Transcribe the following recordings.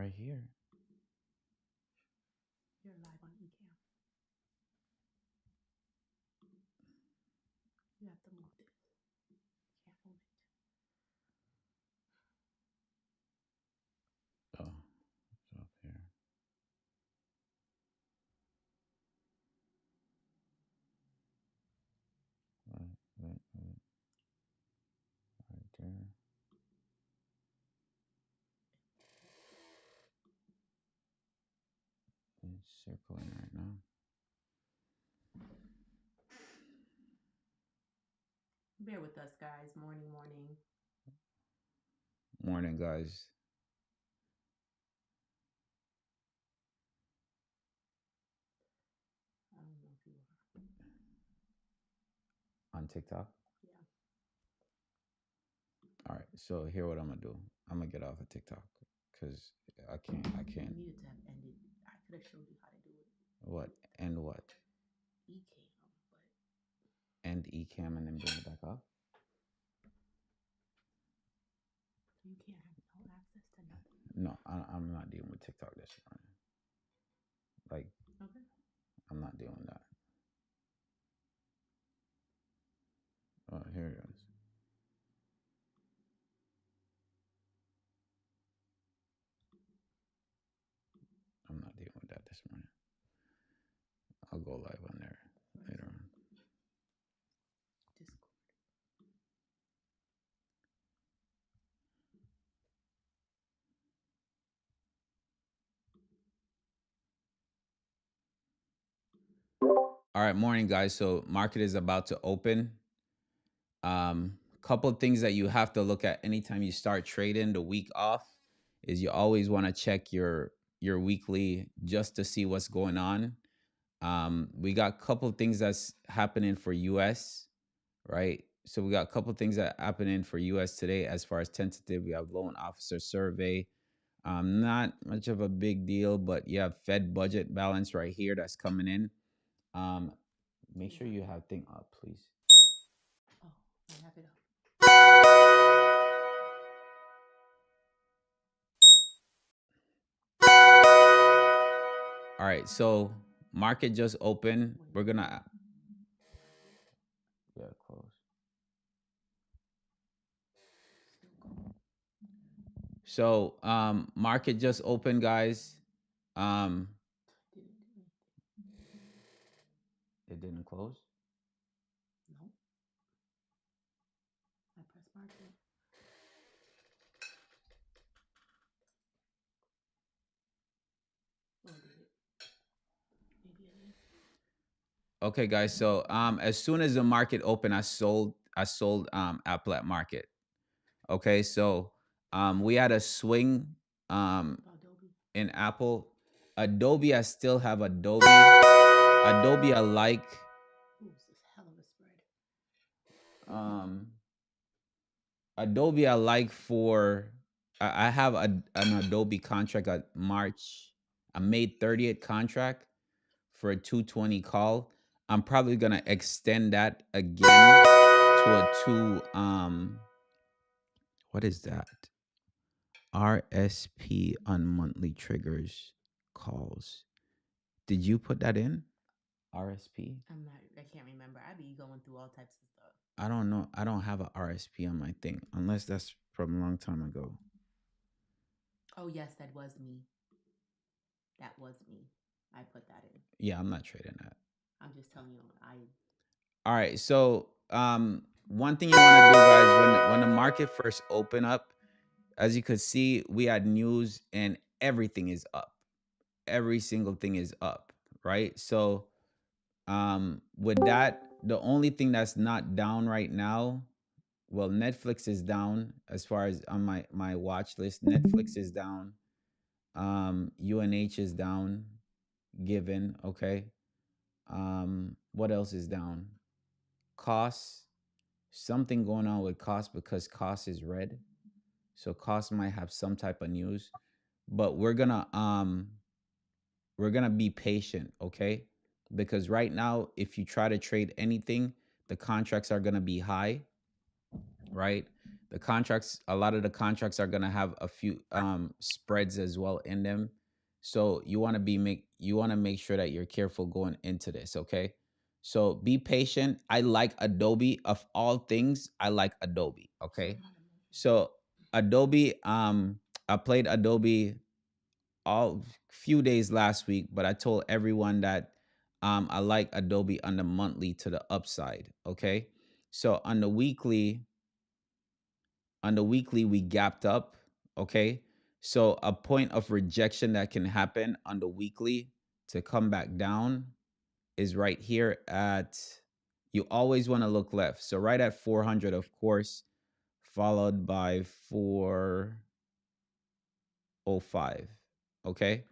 right here. You're live on eCam. You have to move this. You can't move it. Oh, it's up here. Right there. It's circling right now. Bear with us, guys. Morning. Morning, guys. I don't know if you are. On TikTok? Yeah. All right. So here what I'm gonna do. I'm gonna get off of TikTok because I can't. You needed to have ended. I could have showed you how to do it. What? End what? eCam, but End eCam and then bring it back up? you can't have no access to nothing. No, I'm not dealing with TikTok this morning. Like, Okay. I'm not doing that. Oh, here it is. I'm not dealing with that this morning. I'll go live on there later on. Discord. All right, morning, guys. So market is about to open. Couple of things that you have to look at anytime you start trading the week off is you always want to check your weekly just to see what's going on. We got a couple of things that's happening for US, right? So we got a couple of things that happening for US today as far as tentative. We have loan officer survey. Not much of a big deal, but you have Fed budget balance right here that's coming in. Make sure you have thing up, please. Oh, I have it up. All right, so market just opened. We're gonna close. So market just opened, guys. It didn't close. No. I press market. Oh, did it? Maybe it is. Okay, guys. So as soon as the market opened, I sold Apple at market. Okay, so we had a swing Adobe. in Apple. Adobe, I still have Adobe. Adobe, I like. Ooh, this is hell of a spread. Adobe, I like for. I have an Adobe contract at a May 30th contract for a 220 call. I'm probably gonna extend that again to a what is that? RSP on monthly triggers calls. Did you put that in? RSP? I can't remember. I be going through all types of stuff. I don't know. I don't have a RSP on my thing unless that's from a long time ago. Oh yes, that was me. That was me. I put that in. Yeah, I'm not trading that. I'm just telling you. All right. So one thing you want to do, guys, when the market first opened up, as you could see, we had news and everything is up. Every single thing is up, right? So with that, the only thing that's not down right now, well, Netflix is down as far as on my watch list. Netflix is down. UNH is down, given, okay. What else is down? Costs. Something going on with cost because cost is red. So cost might have some type of news. But we're gonna be patient, okay? Because right now, if you try to trade anything, the contracts are gonna be high, right? The contracts, a lot of the contracts are gonna have a few spreads as well in them. So you want to make sure that you're careful going into this, okay? So be patient. I like Adobe of all things. I like Adobe, okay? So Adobe, I played Adobe all few days last week, but I told everyone that I like Adobe on the monthly to the upside, okay? So on the weekly we gapped up, okay? So a point of rejection that can happen on the weekly to come back down is right here at, you always want to look left. So right at 400, of course, followed by 405, okay?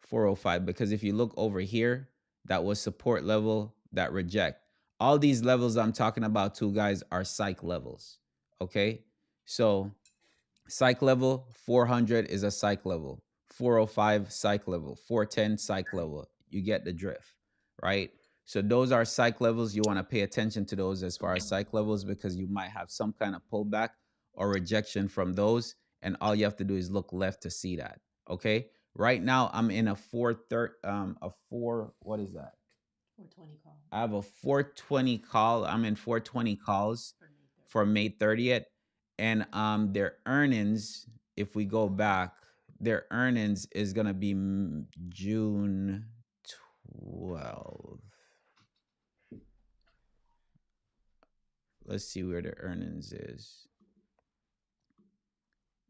405, because if you look over here, that was support level, that reject. All these levels I'm talking about too, guys, are psych levels, okay? So psych level 400 is a psych level, 405 psych level, 410 psych level. You get the drift, right? So those are psych levels. You want to pay attention to those as far as psych levels, because you might have some kind of pullback or rejection from those, and all you have to do is look left to see that. Okay. Right now I'm in a a four, what is that? 420 call I have a 420 call. I'm in 420 calls for May 30th. for May 30th. And their earnings, if we go back, their earnings is gonna be June 12th. Let's see where their earnings is.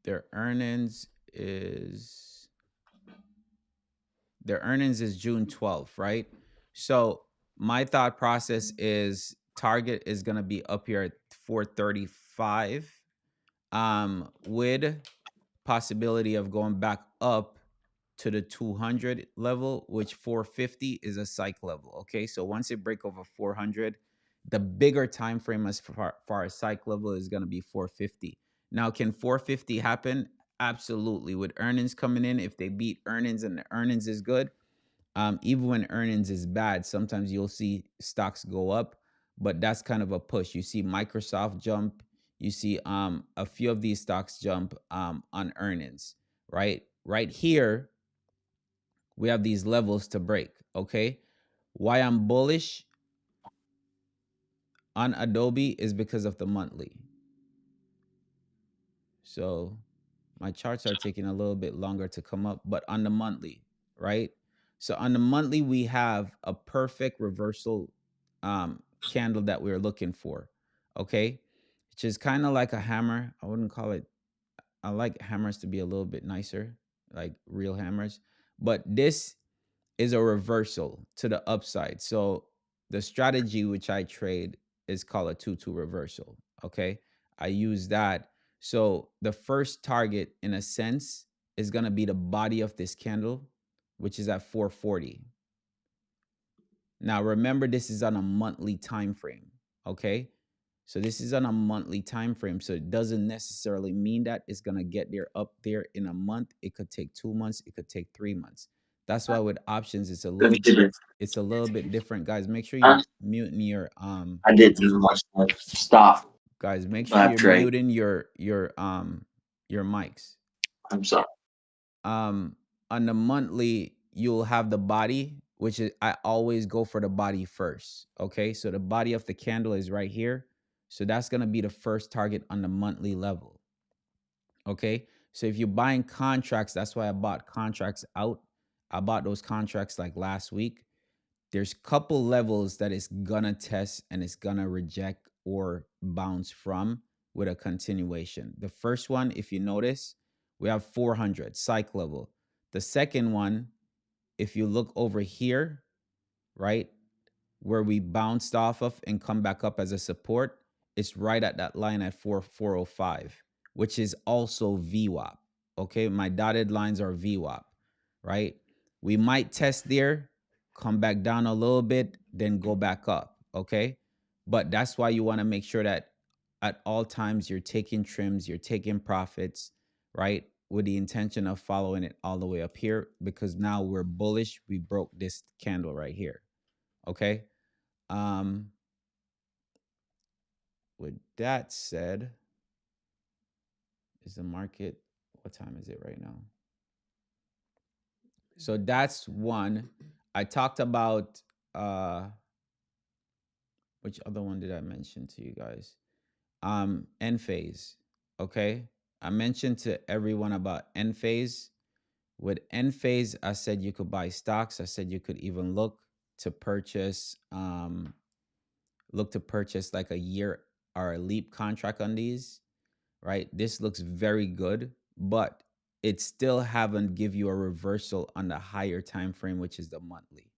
Their earnings is their earnings is June 12th, right? So my thought process is target is gonna be up here at 435, with possibility of going back up to the 200 level, which 450 is a psych level. Okay, so once it break over 400, the bigger time frame as far as psych level is going to be 450. Now, can 450 happen? Absolutely. With earnings coming in, if they beat earnings and the earnings is good, even when earnings is bad, sometimes you'll see stocks go up, but that's kind of a push. You see Microsoft jump, you see a few of these stocks jump on earnings, right? Right here, we have these levels to break, okay? Why I'm bullish on Adobe is because of the monthly. So my charts are taking a little bit longer to come up, but on the monthly, right? So on the monthly, we have a perfect reversal candle that we're looking for, okay? Which is kind of like a hammer. I wouldn't call it, I like hammers to be a little bit nicer, like real hammers. But this is a reversal to the upside. So the strategy which I trade is called a 2-2 reversal. Okay. I use that. So the first target, in a sense, is going to be the body of this candle, which is at 440. Now, remember, this is on a monthly time frame. Okay. So this is on a monthly time frame. So it doesn't necessarily mean that it's gonna get there up there in a month. It could take 2 months, it could take 3 months. That's why with options it's a little bit different. Guys, make sure you're Huh? muting your I didn't watch that. Stop. guys, make sure you're That's right. muting your mics. I'm sorry. um on the monthly you'll have the body, which is, I always go for the body first. Okay, so the body of the candle is right here, so that's going to be the first target on the monthly level. Okay, so if you're buying contracts, that's why I bought contracts out. I bought those contracts like last week. There's couple levels that it's gonna test and it's gonna reject or bounce from with a continuation. The first one, if you notice, we have 400 psych level. The second one, if you look over here, right, where we bounced off of and come back up as a support, it's right at that line at 405, which is also VWAP. Okay, my dotted lines are VWAP, right? We might test there, come back down a little bit, then go back up. Okay, but that's why you want to make sure that at all times you're taking trims, you're taking profits, right? With the intention of following it all the way up here, because now we're bullish. We broke this candle right here. Okay. Um, with that said, Is the market, what time is it right now? So that's one. I talked about which other one did I mention to you guys? End phase. Okay. I mentioned to everyone about end phase. With end phase, I said you could buy stocks. I said you could even to purchase look to purchase like a year or a leap contract on these, right? This looks very good, but it still haven't give you a reversal on the higher time frame, which is the monthly.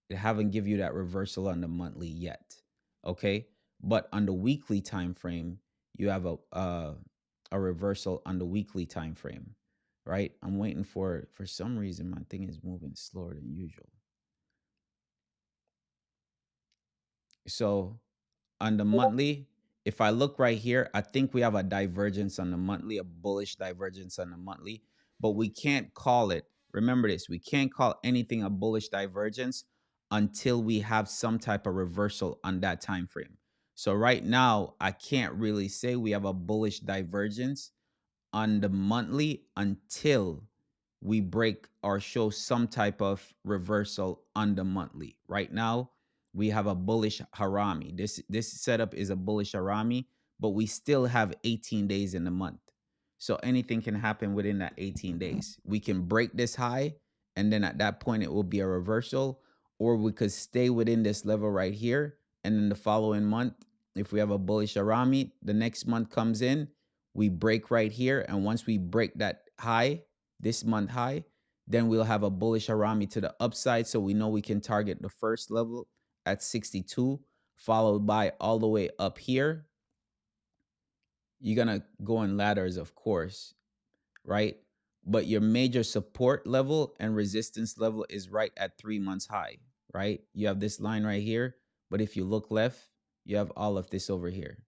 It haven't give you that reversal on the monthly yet. Okay? But on the weekly time frame, you have a reversal on the weekly time frame, right? I'm waiting for some reason my thing is moving slower than usual. So on the monthly, if I look right here, I think we have a divergence on the monthly, a bullish divergence on the monthly, but we can't call it. Remember this, we can't call anything a bullish divergence until we have some type of reversal on that time frame. So right now, I can't really say we have a bullish divergence on the monthly until we break or show some type of reversal on the monthly. Right now, we have a bullish harami. This setup is a bullish harami, but we still have 18 days in the month. So anything can happen within that 18 days. We can break this high, and then at that point it will be a reversal, or we could stay within this level right here, and then the following month, if we have a bullish harami, the next month comes in, we break right here, and once we break that high, this month high, then we'll have a bullish harami to the upside, so we know we can target the first level at 62, followed by all the way up here. You're gonna go in ladders, of course, right? But your major support level and resistance level is right at 3 months high, right? You have this line right here, but if you look left, you have all of this over here.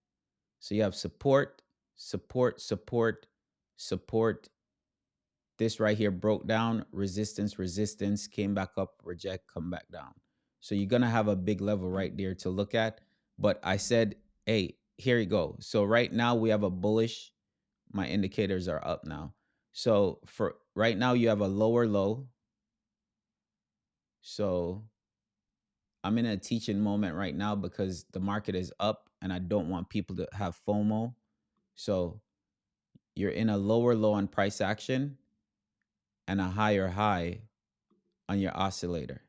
So you have support, support, support, support. This right here broke down, resistance, resistance, came back up, reject, come back down. So you're gonna have a big level right there to look at. But I said, hey, here you go. So right now we have a bullish. My indicators are up now. So for right now, you have a lower low. So I'm in a teaching moment right now because the market is up and I don't want people to have FOMO. So you're in a lower low on price action and a higher high on your oscillator,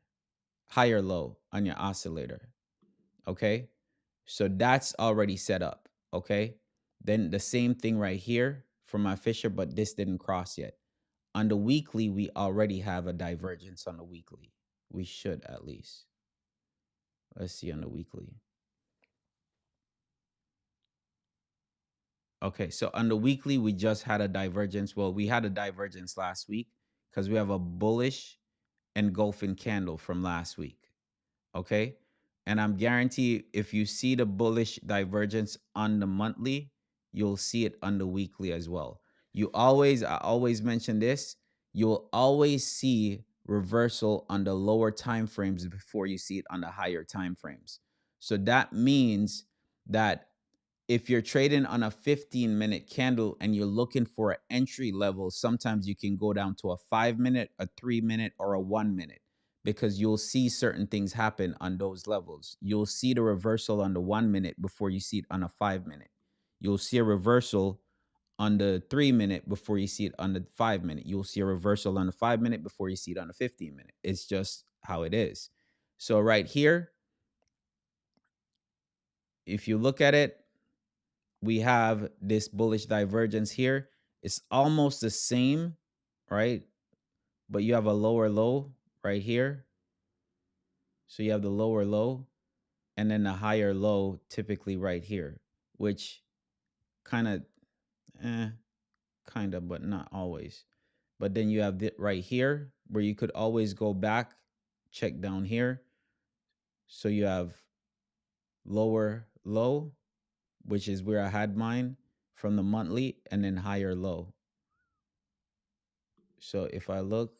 higher low on your oscillator. Okay. So that's already set up. Okay. Then the same thing right here for my Fisher, but this didn't cross yet. On the weekly, we already have a divergence on the weekly. We should at least. Let's see on the weekly. Okay, so on the weekly, we just had a divergence. Well, we had a divergence last week because we have a bullish engulfing candle from last week. Okay. And I'm guarantee if you see the bullish divergence on the monthly, you'll see it on the weekly as well. I always mention this, you'll always see reversal on the lower time frames before you see it on the higher time frames. So that means that if you're trading on a 15-minute candle and you're looking for an entry level, sometimes you can go down to a 5 minute, a 3 minute, or a 1 minute because you'll see certain things happen on those levels. You'll see the reversal on the 1 minute before you see it on a 5 minute. You'll see a reversal on the 3 minute before you see it on the 5 minute. You'll see a reversal on the 5 minute before you see it on the 15 minute. It's just how it is. So, right here, if you look at it, we have this bullish divergence here. It's almost the same, right? But you have a lower low right here. So you have the lower low and then the higher low typically right here, which kind of, eh, kind of, but not always. But then you have it right here where you could always go back, check down here. So you have lower low, which is where I had mine from the monthly, and then higher low. So if I look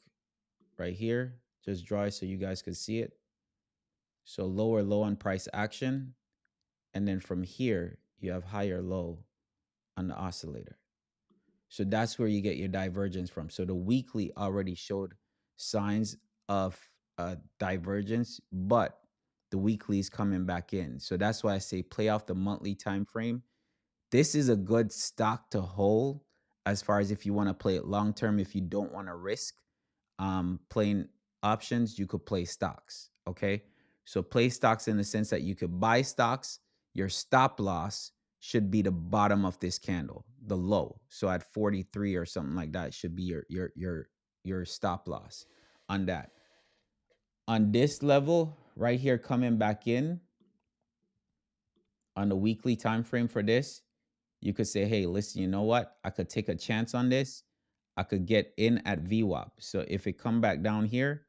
right here, just draw it so you guys can see it. So lower low on price action. And then from here, you have higher low on the oscillator. So that's where you get your divergence from. So the weekly already showed signs of divergence, but the weekly is coming back in. So that's why I say play off the monthly time frame. This is a good stock to hold as far as if you want to play it long term. If you don't want to risk playing options, you could play stocks. Okay. So play stocks in the sense that you could buy stocks. Your stop loss should be the bottom of this candle, the low. So at 43 or something like that should be your stop loss on that. On this level right here coming back in on the weekly time frame for this, you could say, hey, listen, you know what? I could take a chance on this. I could get in at VWAP. So if it come back down here,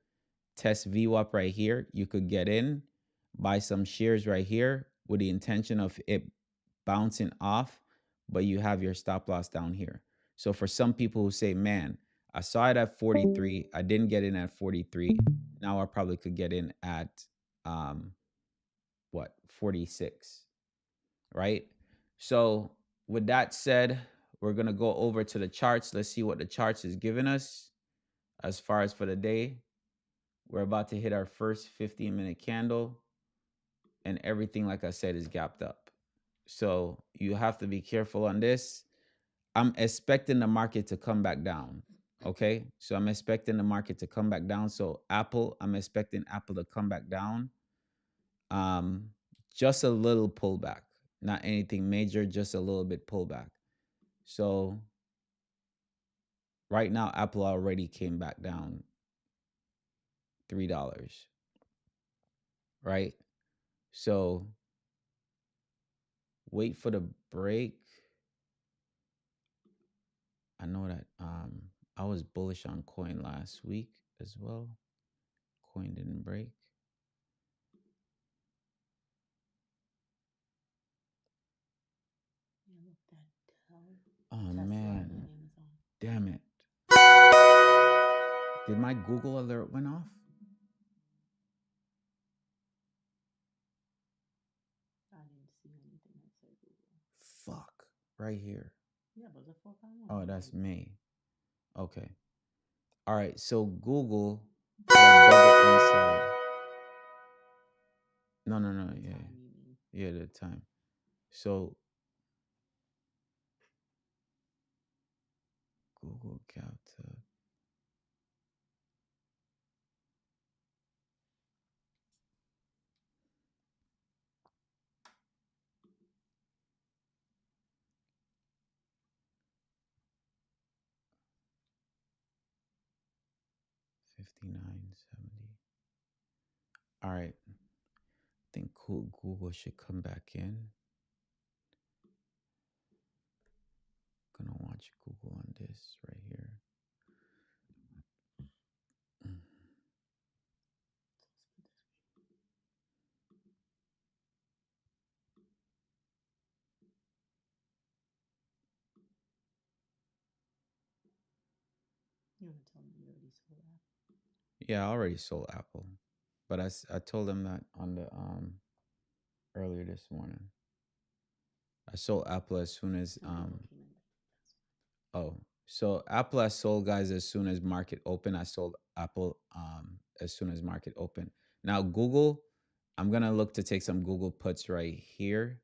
test VWAP right here, you could get in, buy some shares right here with the intention of it bouncing off, but you have your stop loss down here. So for some people who say, man, I saw it at 43, I didn't get in at 43. Now I probably could get in at um 46, right? So with that said, we're gonna go over to the charts. Let's see what the charts is giving us as far as for the day. We're about to hit our first 15-minute candle, and everything, like I said, is gapped up. So you have to be careful on this. I'm expecting the market to come back down. Okay. So I'm expecting the market to come back down. So Apple, I'm expecting Apple to come back down. Um, just a little pullback, not anything major, just a little bit pullback. So right now, Apple already came back down $3, right? So wait for the break. I know that I was bullish on coin last week as well. Coin didn't break. Yeah, look, Oh Tesla man, and Amazon. damn it. Did my Google alert went off? I didn't see anything that said Google. Fuck. Right here. Yeah, but it was a 4x1. Oh, that's me. Okay. All right. So Google had a double inside. No, no, no. The Yeah. time, you mean? Yeah, the time. So Google capped up 59.70. All right. I think Google should come back in. Gonna watch Google on this right here. Mm. You want to tell me you already sold that? Yeah, I already sold Apple, but I told them that on the earlier this morning. I sold Apple as soon as No, Google came in. oh, so Apple I sold, guys, as soon as market open. I sold Apple as soon as market open. Now Google, I'm gonna look to take some Google puts right here.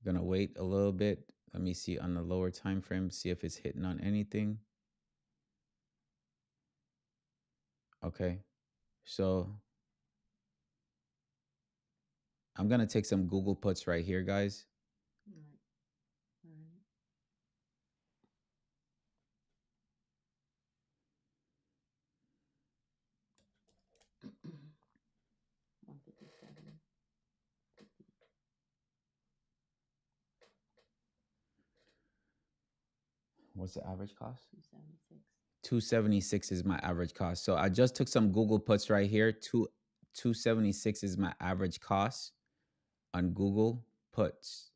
Gonna wait a little bit. Let me see on the lower time frame, see if it's hitting on anything. Okay. So I'm gonna take some Google puts right here, guys. All right. All right. 157. What's the average cost? 276. 276 is my average cost. So I just took some Google puts right here. 276 is my average cost on Google puts.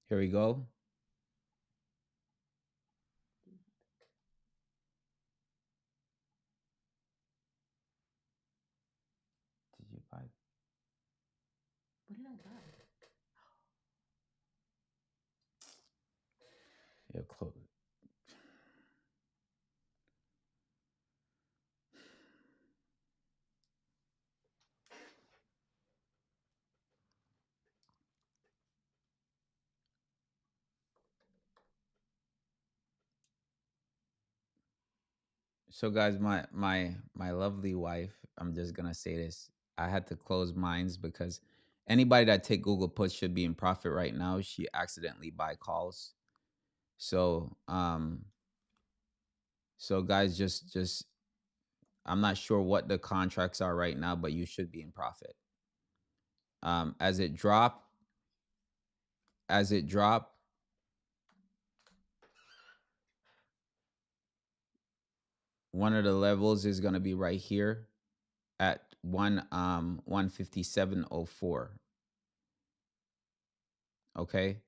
Here we go. Did you buy? What did I buy? Yeah, close. So guys, my lovely wife, I'm just gonna say this. I had to close mines because anybody that take Google puts should be in profit right now. She accidentally buy calls. So so guys, just I'm not sure what the contracts are right now, but you should be in profit. As it drop, as it drop, one of the levels is gonna be right here at 157.04. Okay.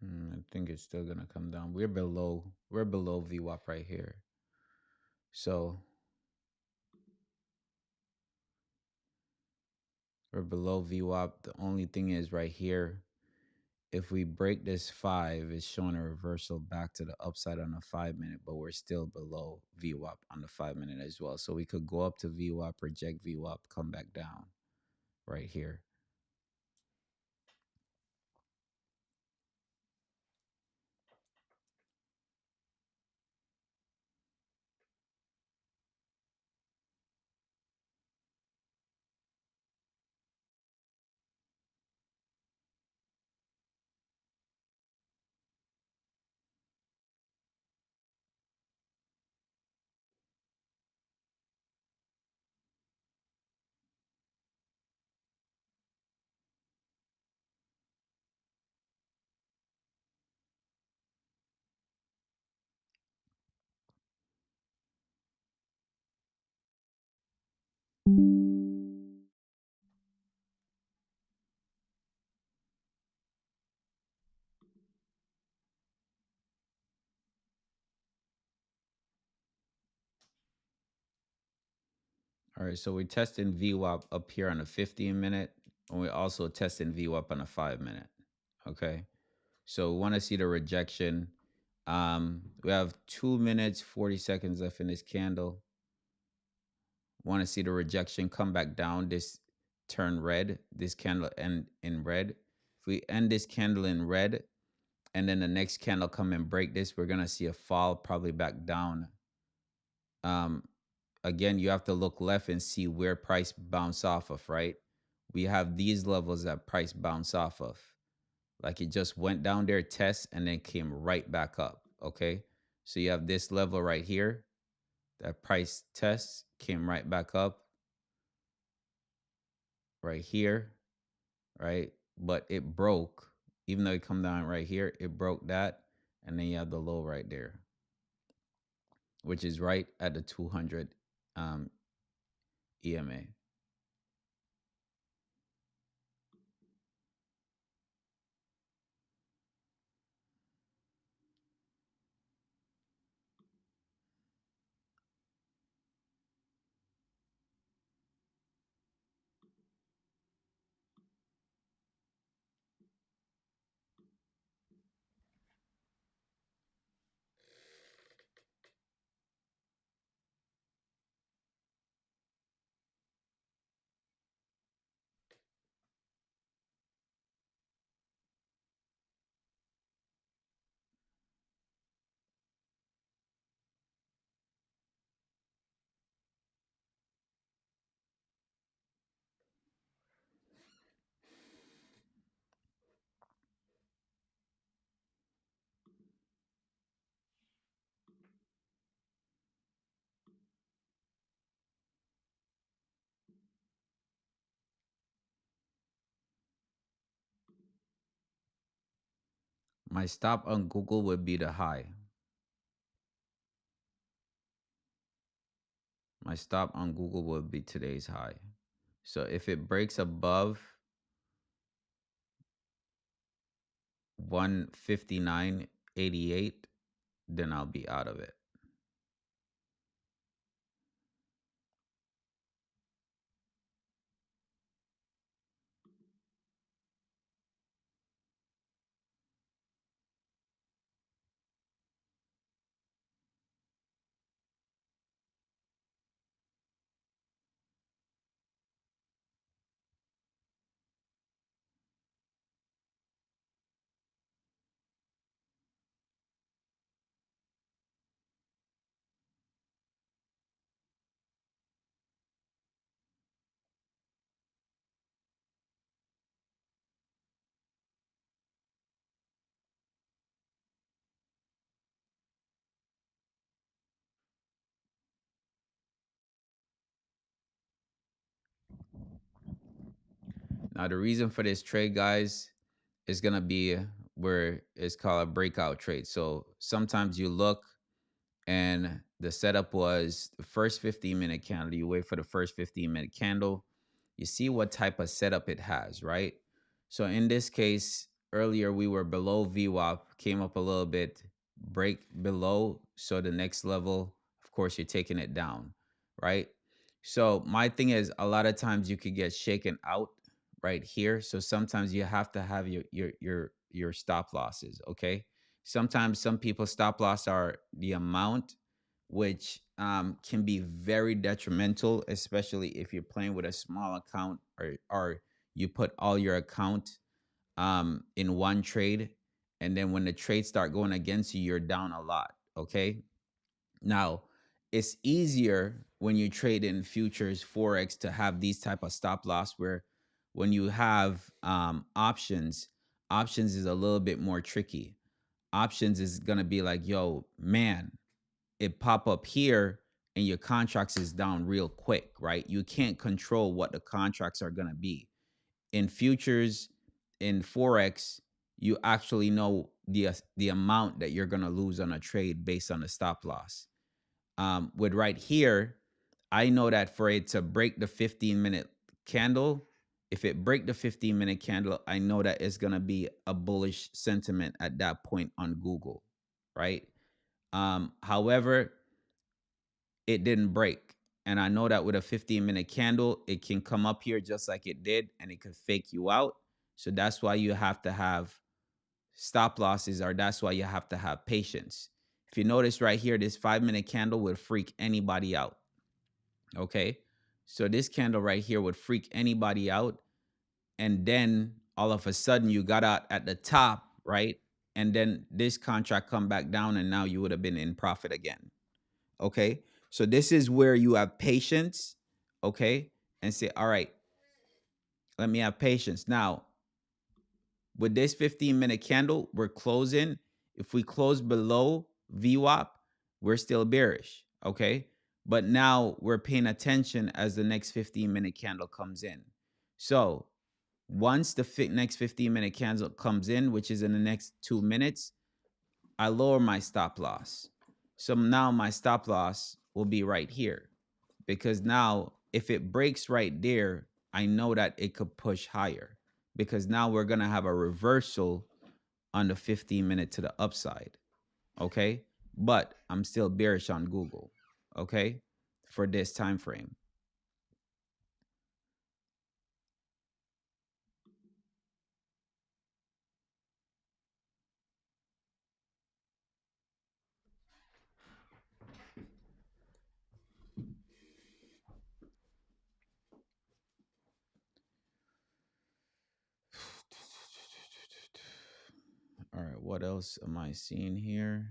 I think it's still gonna come down. We're below VWAP right here. So we're below VWAP. The only thing is right here, if we break this five, it's showing a reversal back to the upside on the 5 minute, but we're still below VWAP on the 5 minute as well. So we could go up to VWAP, reject VWAP, come back down right here. All right, so we're testing VWAP up here on the 15 minute, and we're also testing VWAP on the 5 minute. Okay. So we want to see the rejection. We have 2 minutes, 40 seconds left in this candle. Want to see the rejection come back down. This turn red. This candle end in red. If we end this candle in red, and then the next candle come and break this, we're gonna see a fall probably back down. Um, Again, you have to look left and see where price bounce off of. Right, we have these levels that price bounce off of. Like it just went down there, test, and then came right back up. Okay. So you have this level right here. That price test came right back up right here. Right. But it broke, even though it come down right here, it broke that. And then you have the low right there, which is right at the 200 EMA. My stop on Google would be the high. My stop on Google would be today's high. So if it breaks above 159.88, then I'll be out of it. Now, the reason for this trade, guys, is going to be where it's called a breakout trade. So sometimes you look and the setup was the first 15-minute candle. You wait for the first 15-minute candle. You see what type of setup it has, right? So in this case, earlier we were below VWAP, came up a little bit, break below. So the next level, of course, you're taking it down, right? So my thing is, a lot of times you could get shaken out right here. So sometimes you have to have your stop losses, okay? Sometimes some people stop loss are the amount, which can be very detrimental, especially if you're playing with a small account, or you put all your account in one trade, and then when the trades start going against you, you're down a lot. Okay, now it's easier when you trade in futures forex to have these type of stop loss, where when you have options is a little bit more tricky. Options is gonna be like, yo, man, it pop up here and your contracts is down real quick, right? You can't control what the contracts are gonna be. In futures, in forex, you actually know the amount that you're gonna lose on a trade based on the stop loss. With right here, I know that for it to break the 15-minute candle, if it break the 15-minute candle, I know that it's gonna be a bullish sentiment at that point on Google, right? However, it didn't break. And I know that with a 15-minute candle, it can come up here just like it did, and it could fake you out. So that's why you have to have stop losses, or that's why you have to have patience. If you notice right here, this 5-minute candle would freak anybody out. Okay. So this candle right here would freak anybody out. And then all of a sudden you got out at the top, right? And then this contract come back down, and now you would have been in profit again. Okay. So this is where you have patience. Okay. And say, all right, let me have patience. Now, with this 15-minute candle, we're closing. If we close below VWAP, we're still bearish. Okay. But now we're paying attention as the next 15-minute candle comes in. So once the next 15-minute candle comes in, which is in the next 2 minutes, I lower my stop loss. So now my stop loss will be right here, because now if it breaks right there, I know that it could push higher, because now we're going to have a reversal on the 15-minute to the upside. Okay. But I'm still bearish on Google. Okay. For this time frame. All right. What else am I seeing here?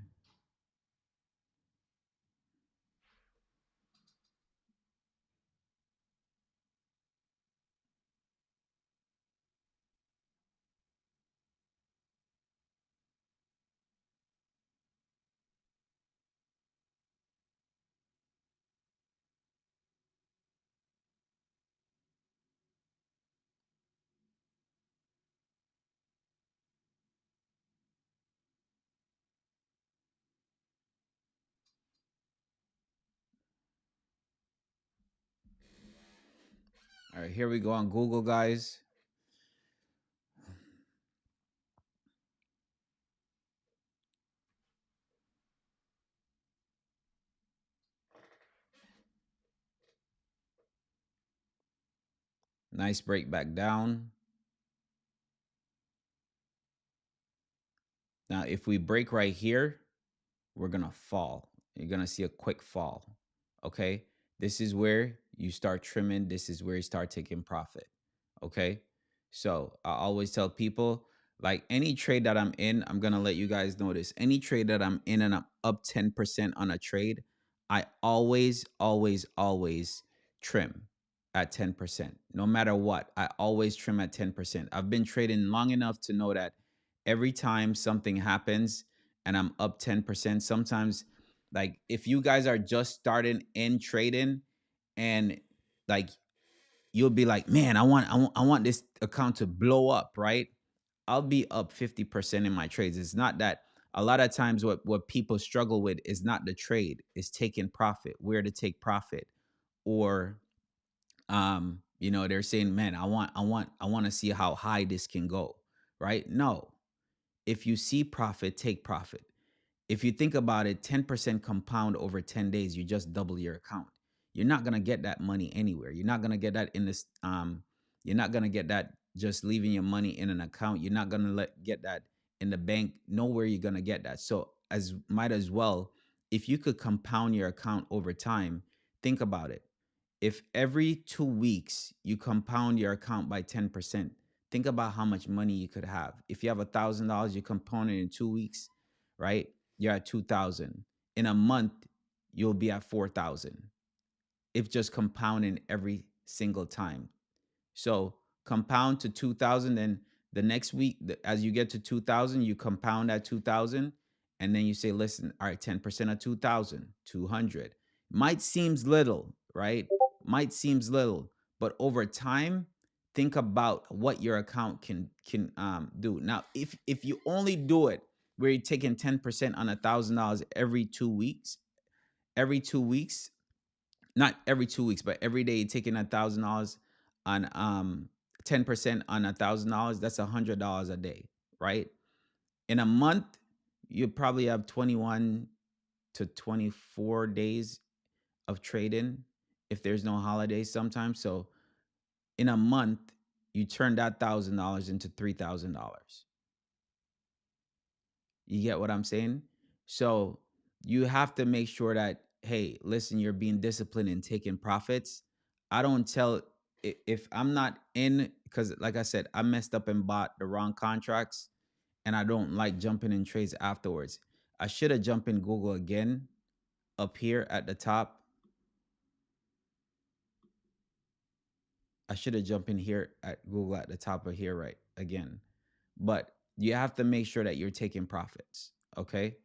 All right, here we go on Google, guys. Nice break back down. Now, if we break right here, we're going to fall. You're going to see a quick fall. Okay. This is where you start trimming. This is where you start taking profit. Okay. So I always tell people, like, any trade that I'm in, I'm going to let you guys know this. Any trade that I'm in and I'm up 10% on a trade, I always trim at 10%. No matter what, I always trim at 10%. I've been trading long enough to know that every time something happens and I'm up 10%, sometimes, like, if you guys are just starting in trading and, like, you'll be like, man, I want this account to blow up, right? I'll be up 50% in my trades. It's not that. A lot of times what people struggle with is not the trade, it's taking profit, where to take profit. Or they're saying, man, I want to see how high this can go, right? No. If you see profit, take profit. If you think about it, 10% compound over 10 days, you just double your account. You're not going to get that money anywhere. You're not going to get that in this you're not going to get that just leaving your money in an account. You're not going to get that in the bank. Nowhere you're going to get that. So as might as well, if you could compound your account over time, think about it. If every 2 weeks you compound your account by 10%, think about how much money you could have. If you have $1,000, you compound it in 2 weeks, right? You're at 2,000. In a month, you'll be at 4,000. If just compounding every single time. So compound to 2,000, then the next week, as you get to 2,000, you compound at 2,000, and then you say, listen, all right, 10% of 2,000, 200. Might seems little, right? Might seems little, but over time, think about what your account can do. Now, if you only do it where you're taking 10% on $1,000 every 2 weeks, not every 2 weeks, but every day you're taking $1,000 on 10% on $1,000, that's $100 a day, right? In a month, you probably have 21 to 24 days of trading if there's no holidays sometimes. So in a month, you turn that $1,000 into $3,000. You get what I'm saying? So you have to make sure that, hey, listen, you're being disciplined and taking profits. I don't tell, if I'm not in, because like I said, I messed up and bought the wrong contracts, and I don't like jumping in trades afterwards. I should have jumped in Google again up here at the top. I should have jumped in here at Google at the top of here, right? Again. But you have to make sure that you're taking profits. Okay.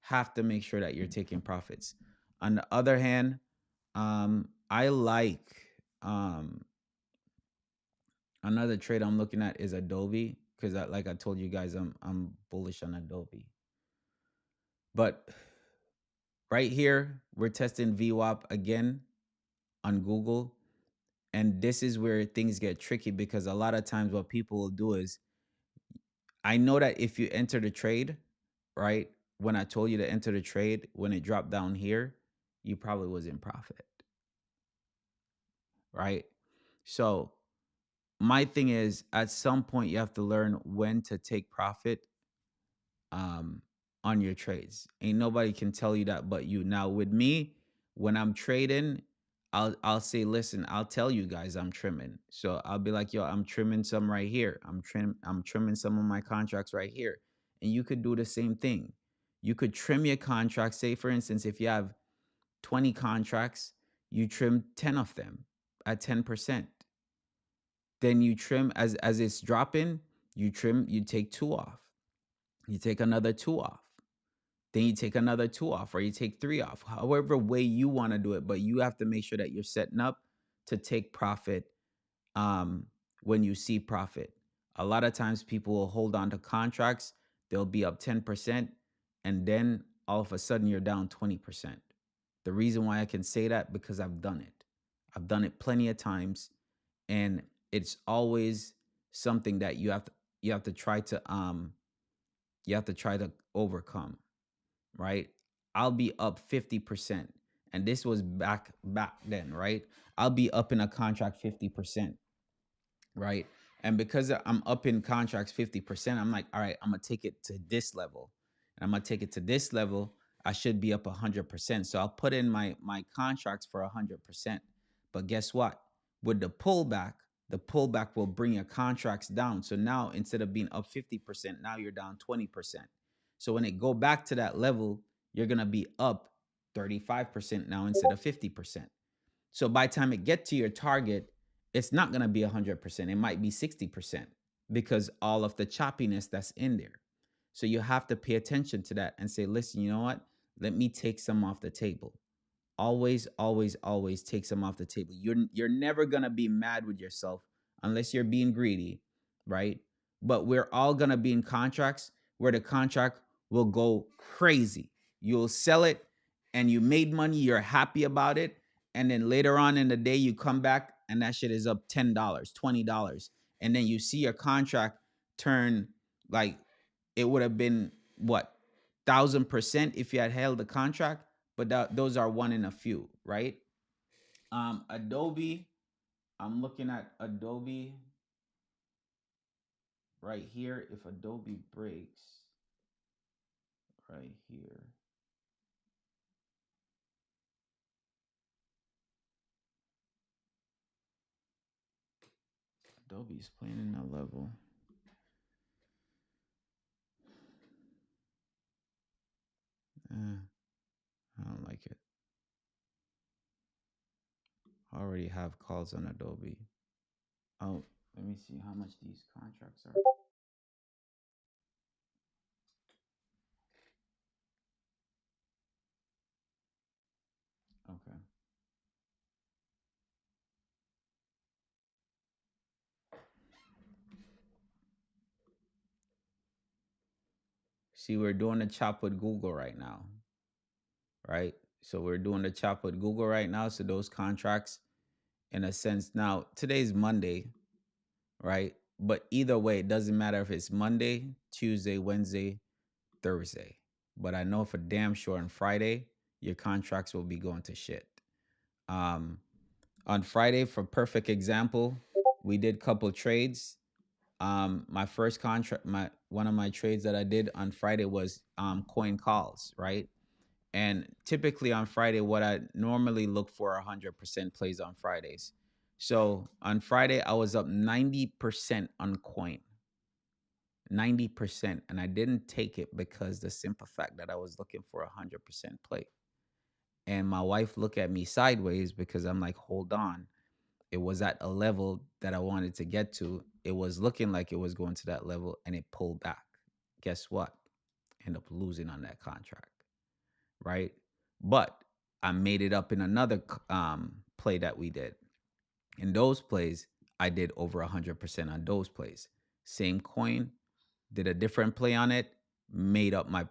Have to make sure that you're taking profits. On the other hand, I like um another trade I'm looking at is Adobe, because like I told you guys, I'm bullish on Adobe. But right here, we're testing VWAP again on Google. And this is where things get tricky, because a lot of times what people will do is, I know that if you enter the trade, right? When I told you to enter the trade, when it dropped down here, you probably was in profit, right? So my thing is, at some point you have to learn when to take profit um on your trades. Ain't nobody can tell you that but you. Now with me, when I'm trading, I'll say, listen, I'll tell you guys I'm trimming. So I'll be like, yo, I'm trimming some right here. I'm trimming some of my contracts right here. And you could do the same thing. You could trim your contracts. Say for instance, if you have 20 contracts, you trim 10 of them at 10%. Then you trim as it's dropping, you trim, you take two off. You take another two off. Then you take another two off, or you take three off. However way you want to do it, but you have to make sure that you're setting up to take profit um when you see profit. A lot of times people will hold on to contracts, they'll be up 10%, and then all of a sudden you're down 20%. The reason why I can say that, because I've done it. I've done it plenty of times, and it's always something that you have to try to you have to try to overcome, right? I'll be up 50%. And this was back then, right? I'll be up in a contract 50%, right? And because I'm up in contracts 50%, I'm like, all right, I'm gonna take it to this level. And I'm gonna take it to this level. I should be up 100%. So I'll put in my contracts for 100%. But guess what? With the pullback will bring your contracts down. So now instead of being up 50%, now you're down 20%. So when it go back to that level, you're gonna be up 35% now instead of 50%. So by the time it get to your target, it's not going to be 100%. It might be 60% because all of the choppiness that's in there. So you have to pay attention to that and say, listen, you know what? Let me take some off the table. Always, always, always take some off the table. You're never gonna be mad with yourself unless you're being greedy, right? But we're all gonna be in contracts where the contract will go crazy. You'll sell it and you made money, you're happy about it, and then later on in the day you come back and that shit is up $10, $20, and then you see your contract turn like it would have been what 1,000% if you had held the contract, but those are one in a few, right? Adobe, I'm looking at Adobe right here. If Adobe breaks right here, Adobe's playing in a level. I don't like it. I already have calls on Adobe. Oh, let me see how much these contracts are. Okay. See, we're doing a chop with Google right now, right? So we're doing the chop with Google right now. So those contracts, in a sense, now today's Monday, right? But either way, it doesn't matter if it's Monday, Tuesday, Wednesday, Thursday. But I know for damn sure on Friday, your contracts will be going to shit. Um, on Friday, for perfect example, we did couple trades. My first contract, my one of my trades that I did on Friday was coin calls, right? And typically on Friday, what I normally look for 100% plays on Fridays. So on Friday, I was up 90% on coin, 90%. And I didn't take it because the simple fact that I was looking for 100% play. And my wife looked at me sideways because I'm like, hold on. It was at a level that I wanted to get to. It was looking like it was going to that level and it pulled back. Guess what? End up losing on that contract, right? But I made it up in another play that we did. In those plays, I did over 100% on those plays. Same coin, did a different play on it, made up my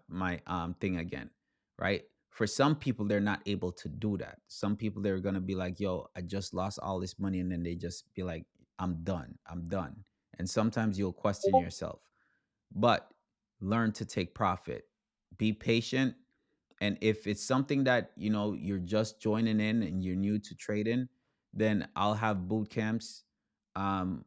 thing again, right? For some people, they're not able to do that. Some people they're gonna be like, "Yo, I just lost all this money," and then they just be like, "I'm done. I'm done." And sometimes you'll question yourself, but learn to take profit. Be patient, and if it's something that you're just joining in and you're new to trading, then I'll have boot camps and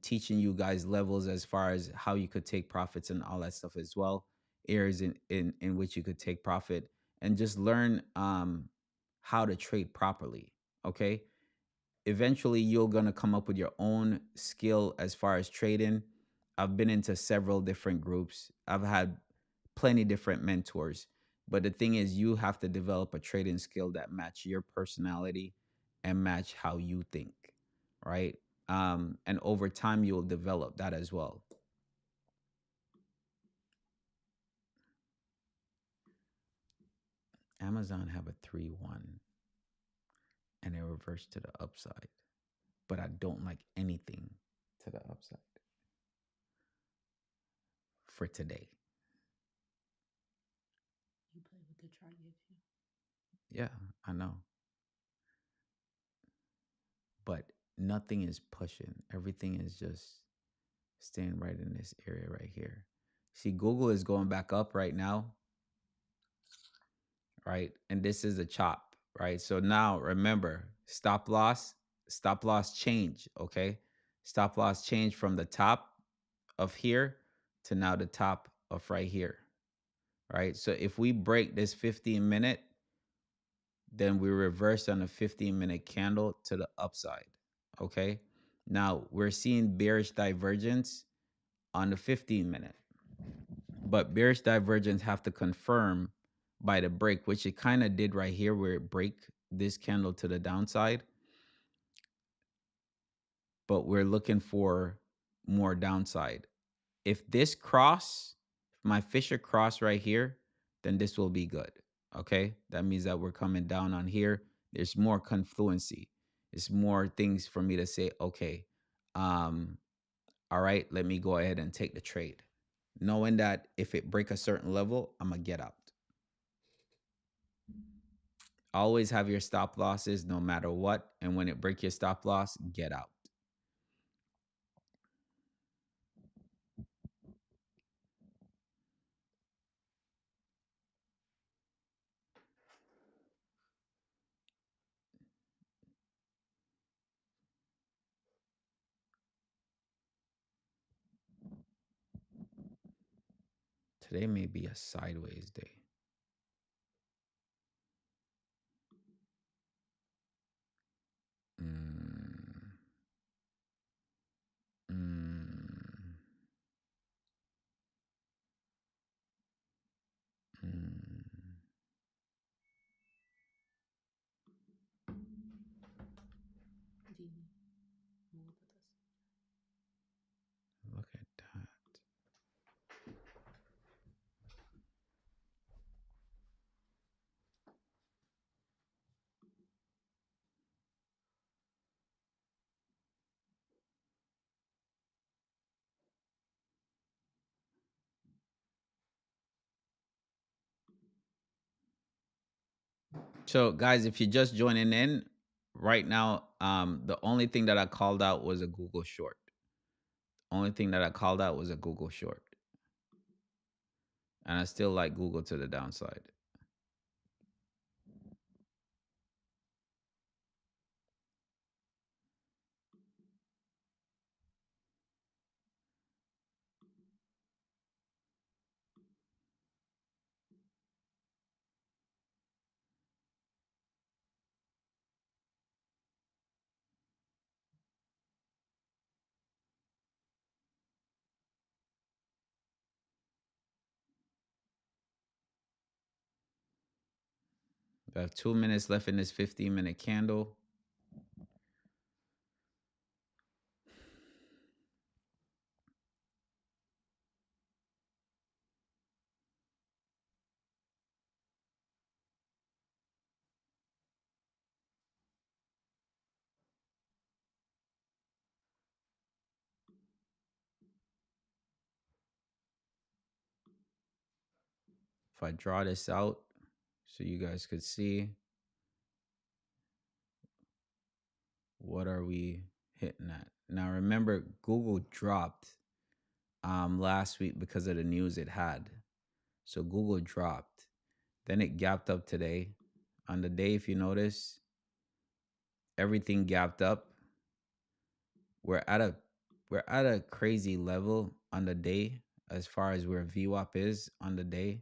teaching you guys levels as far as how you could take profits and all that stuff as well. Areas in which you could take profit and just learn how to trade properly. Okay, eventually you're going to come up with your own skill as far as trading. I've been into several different groups. I've had plenty different mentors. But the thing is you have to develop a trading skill that match your personality and match how you think, right? And over time you'll develop that as well. Amazon have a 3-1 and it reversed to the upside. But I don't like anything to the upside for today. You play with the chart, gives you. Yeah, I know. But nothing is pushing. Everything is just staying right in this area right here. See, Google is going back up right now, right? And this is a chop, right? So now remember, stop loss change, okay? Stop loss change from the top of here to now the top of right here, right? So if we break this 15-minute, then we reverse on a 15-minute candle to the upside, okay? Now we're seeing bearish divergence on the 15-minute, but bearish divergence have to confirm by the break, which it kind of did right here where it break this candle to the downside, but we're looking for more downside. If this cross, if my Fisher cross right here, then this will be good. Okay. That means that we're coming down on here. There's more confluency. It's more things for me to say, okay, um, all right, let me go ahead and take the trade. Knowing that if it break a certain level, I'm gonna get out. Always have your stop losses no matter what. And when it break your stop loss, get out. Today may be a sideways day. Mm, mm, mm. Genie, move with us. Look at that. So, guys, if you're just joining in right now, the only thing that I called out was a Google short. Only thing that I called out was a Google short. And I still like Google to the downside. We have 2 minutes left in this 15-minute candle. If I draw this out so you guys could see, what are we hitting at? Now, remember, Google dropped last week because of the news it had. So Google dropped. Then it gapped up today. On the day, if you notice, everything gapped up. We're at a we're at a crazy level on the day as far as where VWAP is on the day.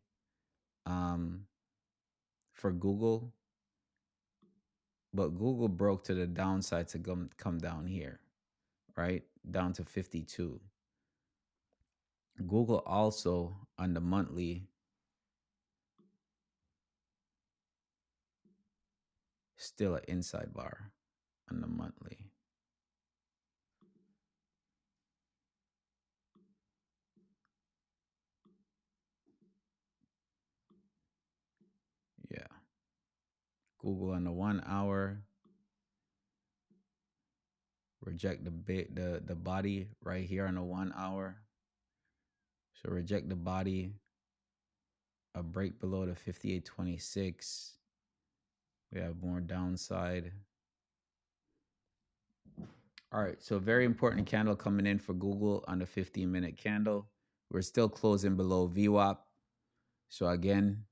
Um, for Google, but Google broke to the downside to come down here, right? Down to 52. Google also on the monthly still an inside bar on the monthly. Yeah. Google on the 1 hour reject the body right here on the 1 hour. So reject the body, a break below the 58.26. We have more downside. All right, so very important candle coming in for Google on the 15-minute candle. We're still closing below VWAP. So again,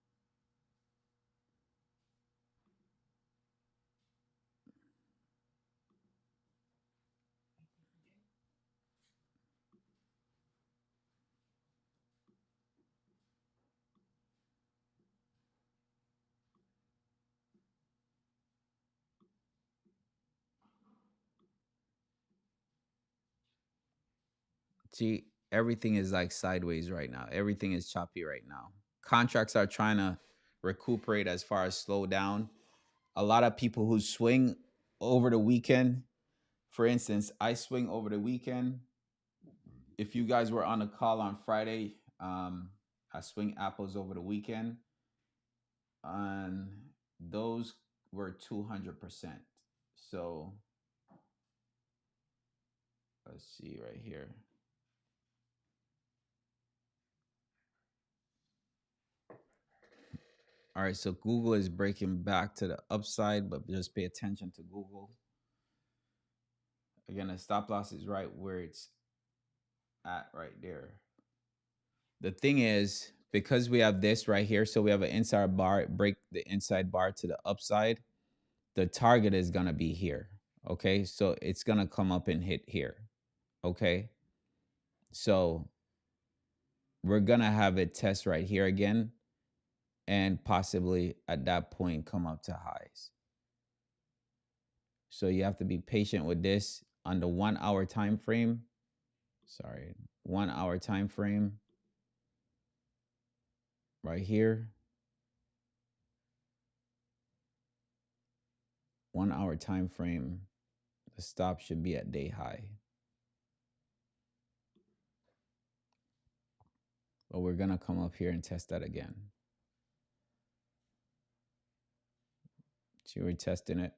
see, everything is like sideways right now. Everything is choppy right now. Contracts are trying to recuperate as far as slow down. A lot of people who swing over the weekend, for instance, I swing over the weekend. If you guys were on a call on Friday, I swing apples over the weekend, and those were 200%. So let's see right here. All right, so Google is breaking back to the upside, but just pay attention to Google. Again, the stop loss is right where it's at right there. The thing is, because we have this right here, so we have an inside bar, break the inside bar to the upside, the target is going to be here. Okay, so it's going to come up and hit here. Okay, so we're going to have it test right here again and possibly at that point come up to highs. So you have to be patient with this on the 1 hour time frame. Sorry, 1 hour time frame right here. 1 hour time frame, the stop should be at day high. But we're gonna come up here and test that again. See, we're testing it.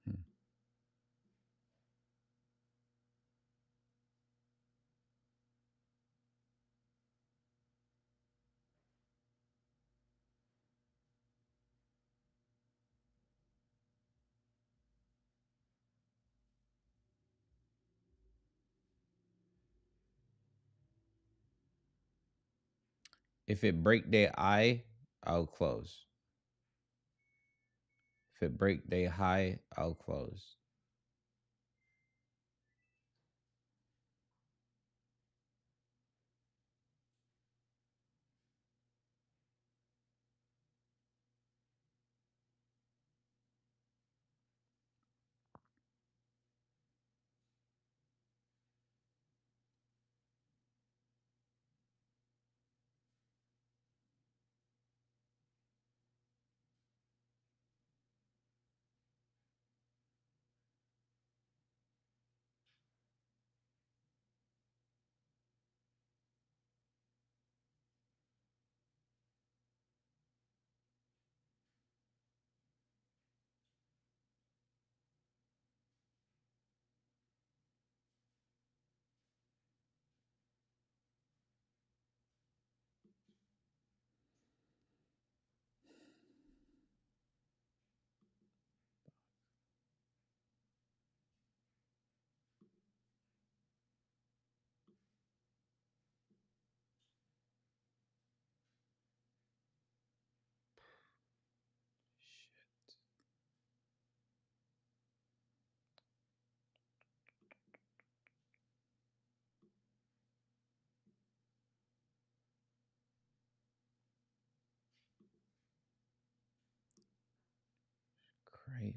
Hmm. If it break day high, I'll close. If it break day high, I'll close. Crazy.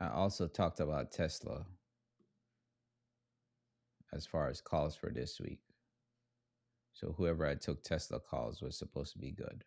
I also talked about Tesla as far as calls for this week. So whoever I took Tesla calls was supposed to be good.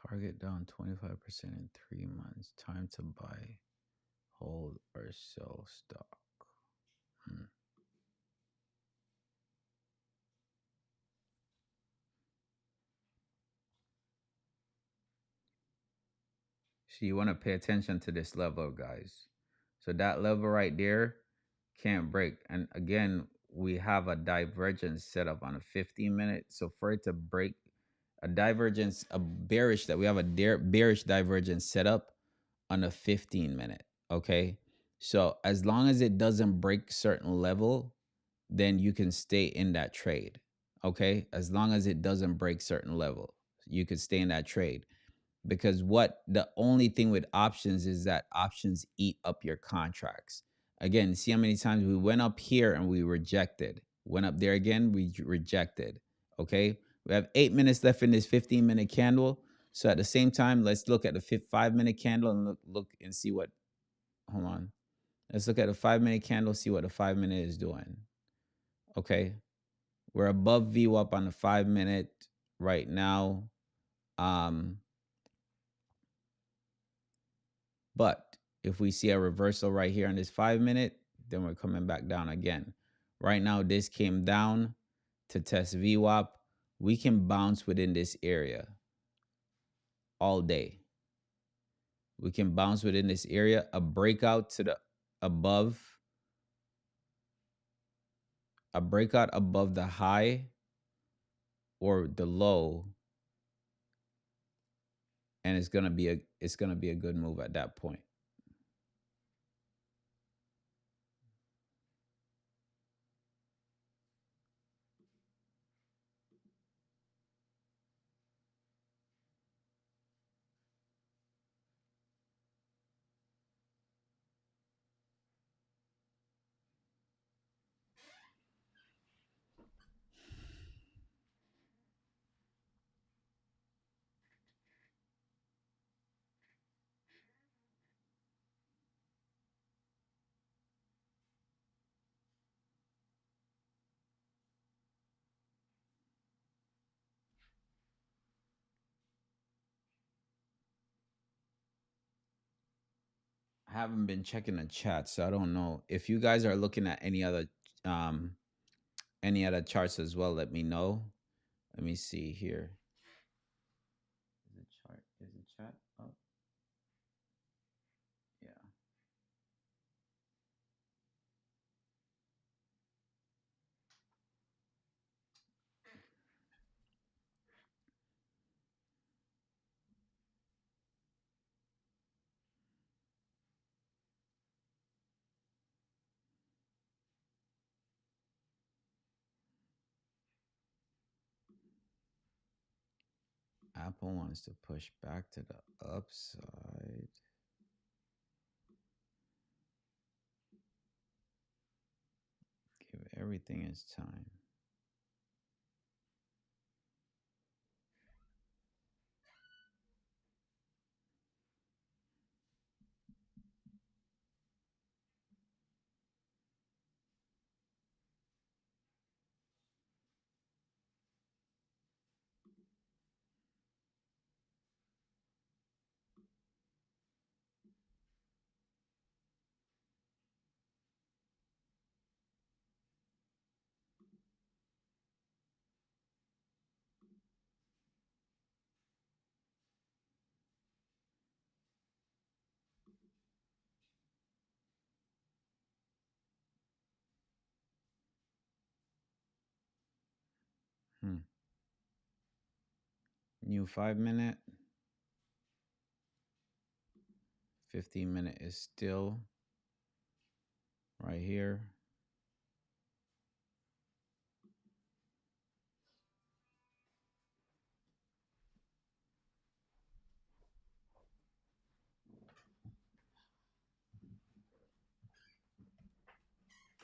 Target down 25% in 3 months. Time to buy, hold, or sell stock. Hmm. So you want to pay attention to this level, guys. So that level right there can't break. And again, we have a divergence set up on a 15-minute. So for it to break a divergence, a bearish that we have a bearish divergence set up on a 15-minute. Okay. So as long as it doesn't break certain level, then you can stay in that trade. Okay. As long as it doesn't break certain level, you could stay in that trade. Because what the only thing with options is that options eat up your contracts. Again, see how many times we went up here and we rejected. Went up there again, we rejected. Okay. We have 8 minutes left in this 15-minute candle. So at the same time, let's look at the 5-minute candle and look and see what. Hold on. Let's look at the 5-minute candle, see what the 5-minute is doing. Okay. We're above VWAP on the 5-minute right now. But if we see a reversal right here on this 5-minute, then we're coming back down again. Right now, this came down to test VWAP. We can bounce within this area all day. We can bounce within this area, a breakout to the above, a breakout above the high or the low, and it's gonna be a good move at that point. I haven't been checking the chat, so I don't know if you guys are looking at um any other charts as well. Let me know. Let me see here. Is the chart? Is the chat up? Yeah. Apple wants to push back to the upside. Everything is time. Hmm. New 5 minute. 15 minute is still right here.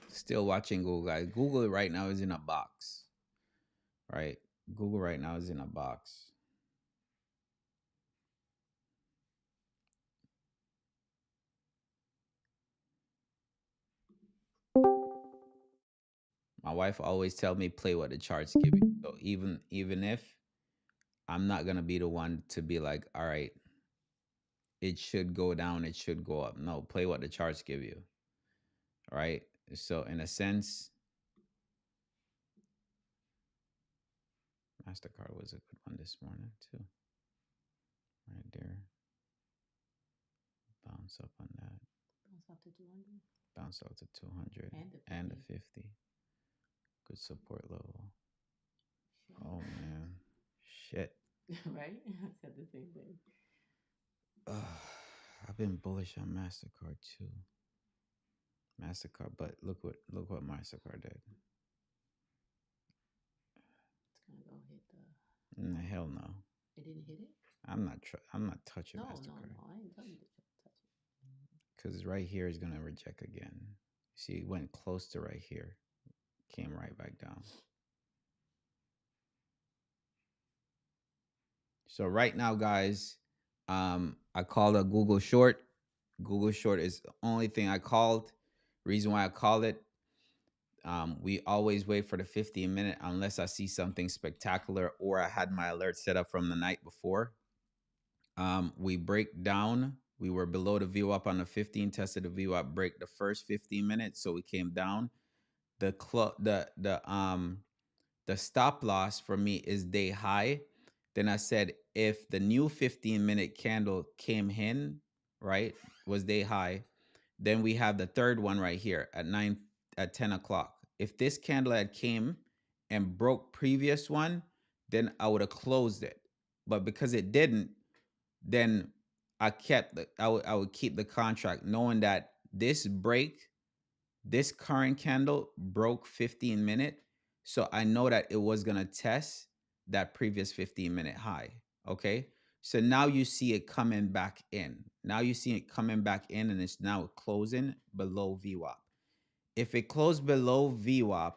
Still watching Google, guys. Google right now is in a box, right? Google right now is in a box. My wife always tell me play what the charts give you. So even if I'm not gonna be the one to be like, all right, it should go down, it should go up. No, play what the charts give you, right? So in a sense, Mastercard was a good one this morning too, right there. Bounce up on that. Bounce up to 200. Bounce up to 200 And the 50. Good support level. Shit. Oh man, shit. Right? I said the same thing. I've been bullish on Mastercard too. Mastercard, but look what Mastercard did. It's gonna go hit the. Nah, hell no. It didn't hit it. I'm not touching No, Mastercard. no. I didn't tell you to touch it. Because right here is gonna reject again. See, it went close to right here, came right back down. So right now, guys, I called a Google short. Google short is the only thing I called. Reason why I called it, we always wait for the 15 minute unless I see something spectacular or I had my alert set up from the night before. We break down. We were below the VWAP on the 15, tested the VWAP break the first 15 minutes, so we came down. The stop loss for me is day high. Then I said if the new 15-minute candle came in, right, was day high, then we have the third one right here at 10 o'clock. If this candle had came and broke previous one, then I would have closed it. But because it didn't, then I would keep the contract knowing that this current candle broke 15-minute. So I know that it was going to test that previous 15-minute high. Okay. So now you see it coming back in. Now you see it coming back in and it's now closing below VWAP. If it closed below VWAP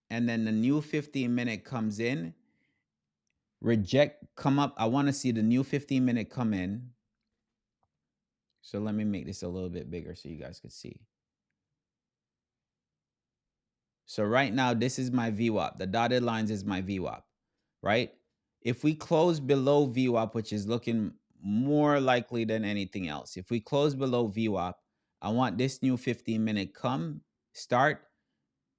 and then the new 15-minute comes in, come up. I want to see the new 15-minute come in. So let me make this a little bit bigger so you guys could see. So right now, this is my VWAP. The dotted lines is my VWAP, right? If we close below VWAP, which is looking more likely than anything else, if we close below VWAP, I want this new 15-minute start,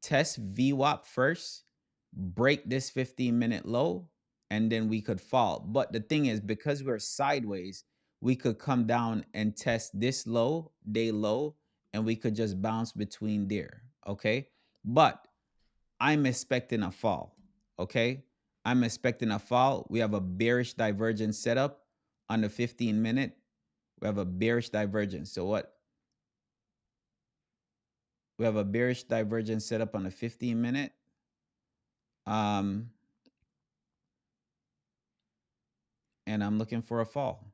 test VWAP first, break this 15-minute low, and then we could fall. But the thing is, because we're sideways, we could come down and test this low, day low, and we could just bounce between there, okay? But I'm expecting a fall, okay? I'm expecting a fall. We have a bearish divergence setup on the 15-minute. We have a bearish divergence. So what? We have a bearish divergence setup on the 15-minute. And I'm looking for a fall.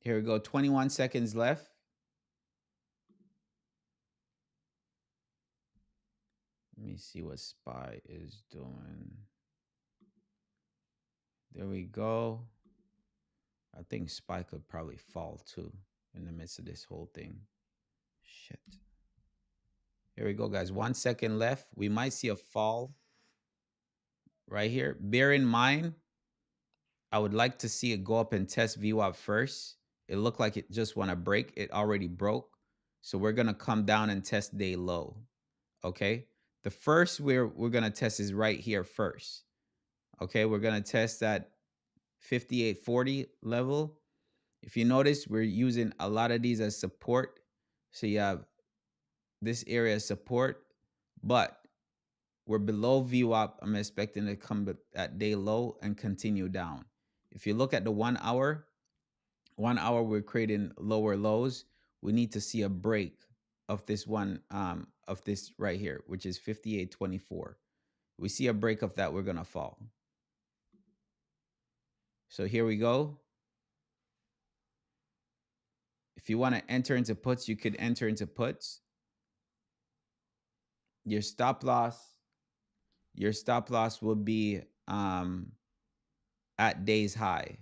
Here we go. 21 seconds left. Let me see what SPY is doing. There we go. I think SPY could probably fall too in the midst of this whole thing. Shit. Here we go, guys. 1 second left. We might see a fall right here. Bear in mind, I would like to see it go up and test VWAP first. It looked like it just want to break. It already broke. So we're going to come down and test day low. Okay. The first we're going to test is right here first. Okay. We're going to test that 5840 level. If you notice, we're using a lot of these as support. So you have this area as support, but we're below VWAP. I'm expecting to come at day low and continue down. If you look at the 1 hour, 1 hour, we're creating lower lows. We need to see a break of this one, of this right here, which is 58.24. We see a break of that, we're going to fall. So here we go. If you want to enter into puts, you could enter into puts. Your stop loss will be at day's high.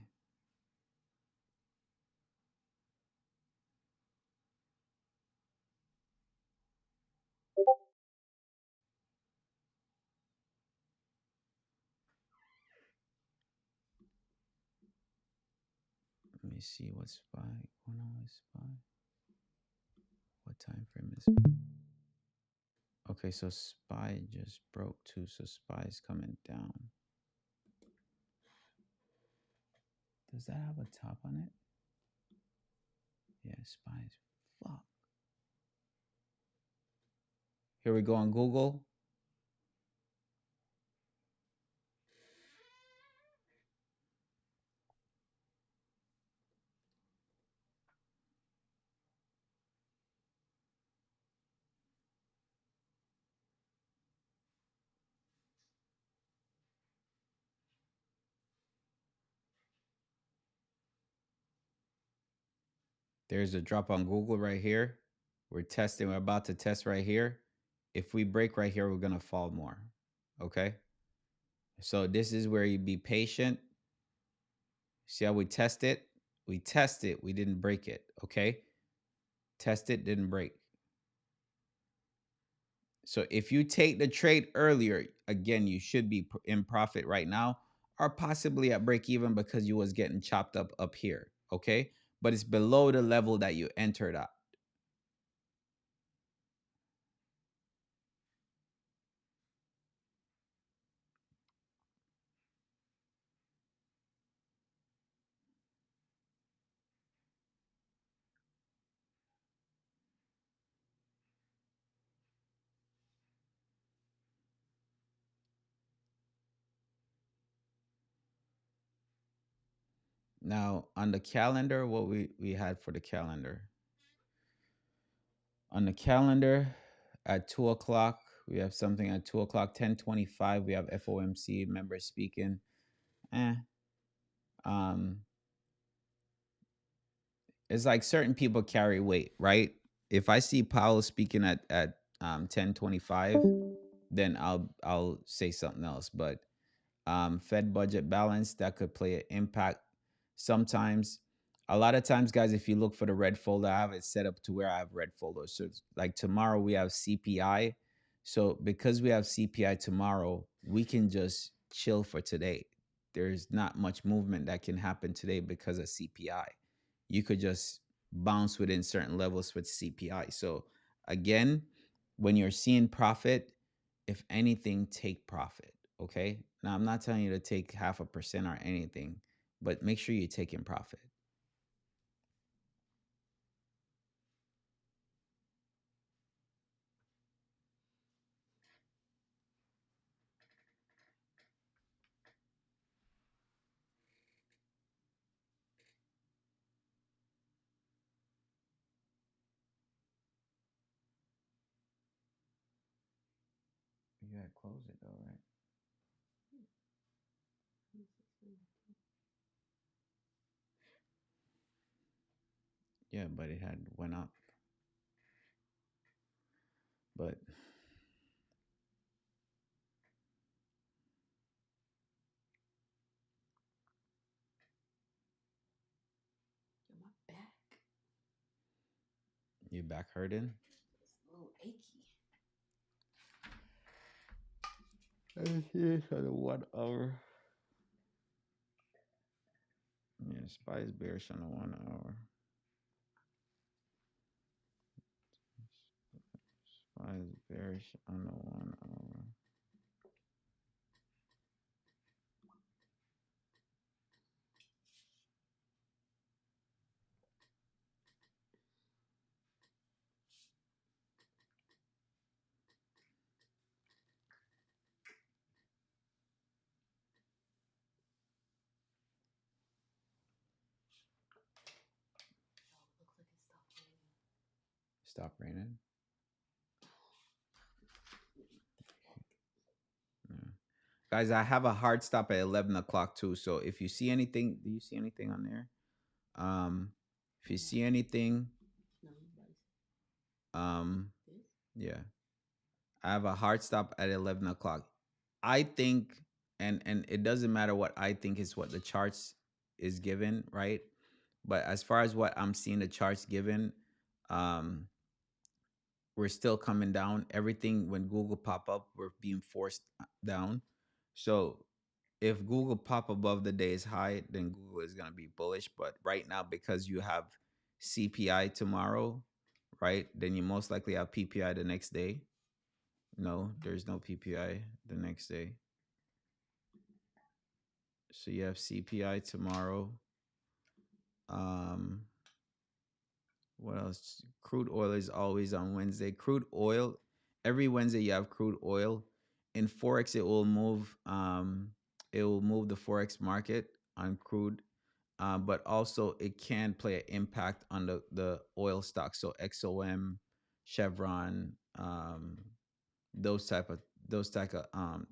Let me see what SPY. 1 hour SPY. What time frame is? Okay, so SPY just broke too, so SPY is coming down. Does that have a top on it? Yeah, SPY is fuck. Here we go on Google. There's a drop on Google right here. We're testing. We're about to test right here. If we break right here, we're going to fall more. Okay. So this is where you be patient. See how we test it? We test it. We didn't break it. Okay. Test it, didn't break. So if you take the trade earlier, again, you should be in profit right now or possibly at break even because you was getting chopped up here. Okay. But it's below the level that you entered at. Now on the calendar, what we had for the calendar. On the calendar at 2 o'clock, we have something at 2 o'clock, 10:25. We have FOMC members speaking. Um, it's like certain people carry weight, right? If I see Powell speaking at 10:25, then I'll say something else. But Fed budget balance that could play an impact sometimes. A lot of times, guys, if you look for the red folder, I have it set up to where I have red folders. So it's like tomorrow we have CPI. So because we have CPI tomorrow, we can just chill for today. There's not much movement that can happen today because of CPI. You could just bounce within certain levels with CPI. So again, when you're seeing profit, if anything, take profit. Okay. Now I'm not telling you to take 0.5% or anything, but make sure you're taking profit. You gotta close it though, right? Yeah, but it had went up. But Yo, my back. your back hurting? It's a little achy. Yes, on a 1 hour. Yeah, Spice bearish on a 1 hour. Spice bearish on a 1 hour. Yo, it looks like it stopped raining. Stop raining. Yeah. Guys, I have a hard stop at 11 o'clock too. So if you see anything, do you see anything on there? Um, if you see anything, No, nobody's um, this. yeah, I have a hard stop at 11 o'clock. I think, and it doesn't matter what I think is what the charts is given, right? But as far as what I'm seeing the charts given, um, we're still coming down. Everything when Google pop up, we're being forced down. So if Google pop above the day's high, then Google is gonna be bullish. But right now, because you have CPI tomorrow, right? Then you most likely have PPI the next day. No, there's no PPI the next day. So you have CPI tomorrow. Um, what else? Crude oil is always on Wednesday. Crude oil, every Wednesday you have crude oil. In Forex, it will move the Forex market on crude. But also it can play an impact on the oil stocks. So XOM, Chevron, those type of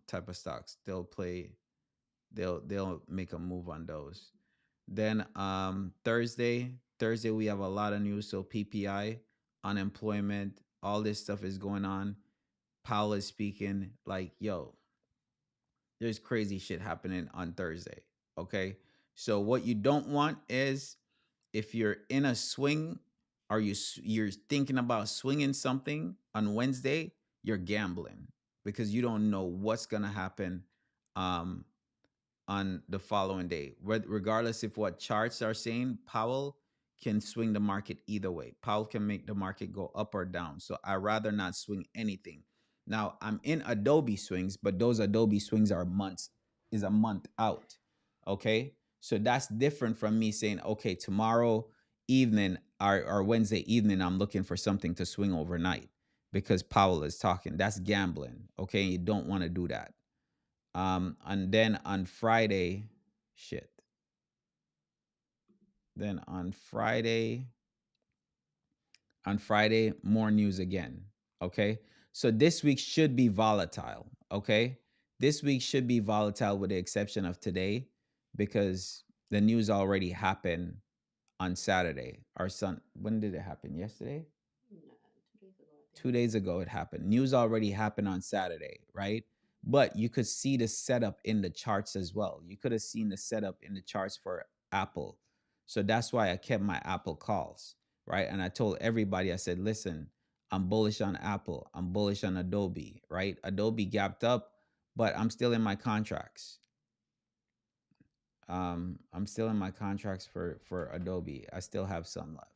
type of stocks. They'll make a move on those. Then Thursday we have a lot of news. So PPI, unemployment, all this stuff is going on. Powell is speaking like, yo, there's crazy shit happening on Thursday. Okay. So what you don't want is if you're in a swing or you're thinking about swinging something on Wednesday, you're gambling because you don't know what's going to happen um on the following day. Regardless if what charts are saying, Powell can swing the market either way. Powell can make the market go up or down. So I rather not swing anything. Now I'm in Adobe swings, but those Adobe swings are months, is a month out. Okay. So that's different from me saying, okay, tomorrow evening or Wednesday evening, I'm looking for something to swing overnight because Powell is talking. That's gambling. Okay. You don't want to do that. And then on Friday, shit. Then on Friday, more news again. Okay. So this week should be volatile. Okay. This week should be volatile with the exception of today because the news already happened on Saturday. Our son, when did it happen? Yesterday? Nah, 2 days ago, I think. 2 days ago it happened. News already happened on Saturday, right? But you could see the setup in the charts as well. You could have seen the setup in the charts for Apple. So that's why I kept my Apple calls, right? And I told everybody, I said, listen, I'm bullish on Apple. I'm bullish on Adobe, right? Adobe gapped up, but I'm still in my contracts. I'm still in my contracts for Adobe. I still have some left.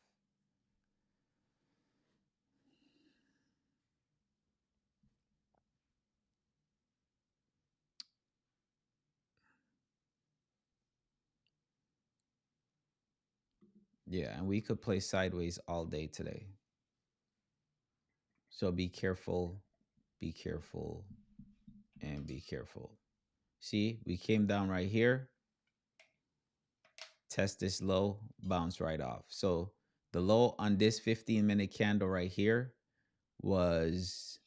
Yeah, and we could play sideways all day today. So be careful, and be careful. See, we came down right here, test this low, bounce right off. So the low on this 15-minute candle right here was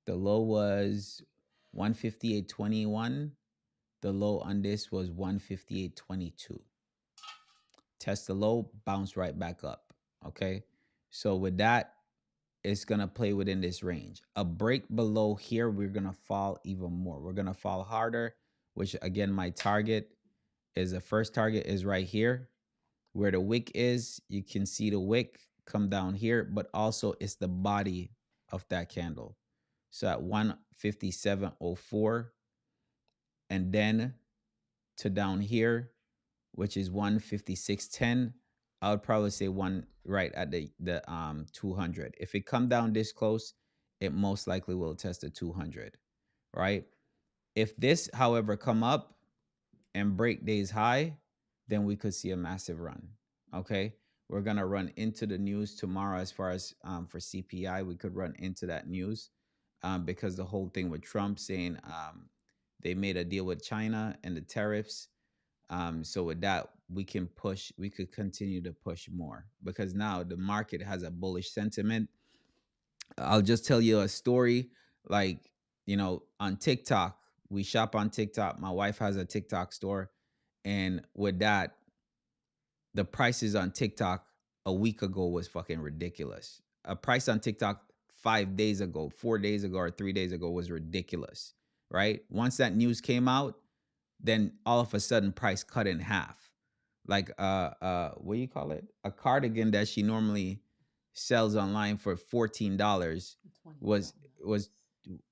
the low was 158.21. The low on this was 158.22. test the low, bounce right back up. Okay. So with that, it's gonna play within this range. A break below here, we're gonna fall even more. We're gonna fall harder, which again, my target is the first target is right here where the wick is. You can see the wick come down here, but also it's the body of that candle. So at 157.04, and then to down here, which is 156.10. I would probably say one right at the 200. If it come down this close, it most likely will test the 200, right? If this, however, come up and break days high, then we could see a massive run. Okay, we're gonna run into the news tomorrow as far as for CPI. We could run into that news because the whole thing with Trump saying they made a deal with China and the tariffs. So with that, we can push. We could continue to push more because now the market has a bullish sentiment. I'll just tell you a story. Like, on TikTok, we shop on TikTok. My wife has a TikTok store. And with that, the prices on TikTok a week ago was fucking ridiculous. A price on TikTok 5 days ago, 4 days ago, or 3 days ago was ridiculous, right? Once that news came out, then all of a sudden price cut in half. Like what do you call it? A cardigan that she normally sells online for $14 20 was something was dollars.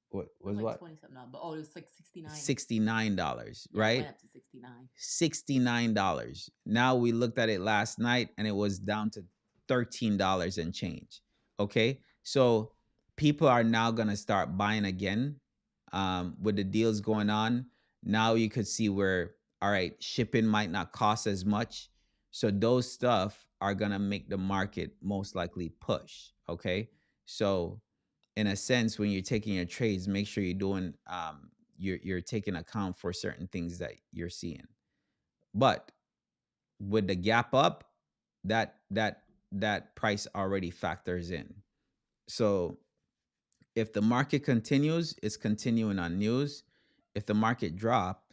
what It was was like what? 20 something dollars, but it was like 69. $69, Yeah, it right? went up to 69. $69. Now we looked at it last night and it was down to $13 and change. Okay. So people are now going to start buying again with the deals going on. Now you could see where, all right, shipping might not cost as much. So those stuff are going to make the market most likely push. Okay. So in a sense, when you're taking your trades, make sure you're doing, you're taking account for certain things that you're seeing. But with the gap up, that price already factors in. So if the market continues, it's continuing on news. If the market drop,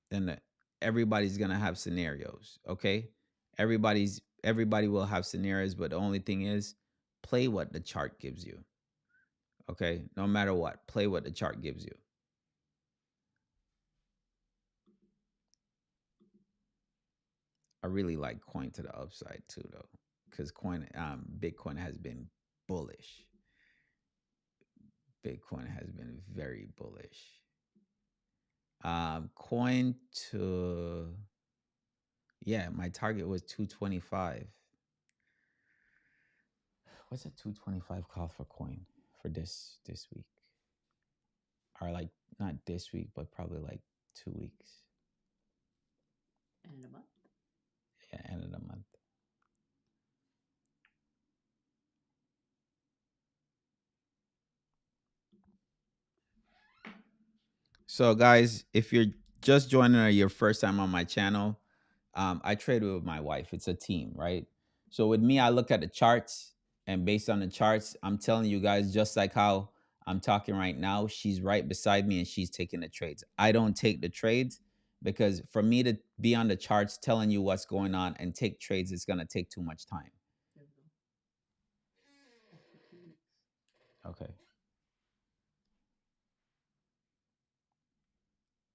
then everybody's gonna have scenarios. Okay, everybody will have scenarios, but the only thing is, play what the chart gives you. Okay, no matter what, play what the chart gives you. I really like coin to the upside too, though, because Bitcoin has been bullish. Bitcoin has been very bullish. Coin to Yeah, my target was 225. What's a 225 call for coin for this week? Or like not this week, but probably like 2 weeks. End of the month. Yeah, end of the month. So, guys, if you're just joining or your first time on my channel, I trade with my wife. It's a team, right? So with me, I look at the charts, and based on the charts, I'm telling you guys, just like how I'm talking right now, she's right beside me and she's taking the trades. I don't take the trades because for me to be on the charts telling you what's going on and take trades, it's gonna take too much time. There we go. That's for 2 weeks. Okay.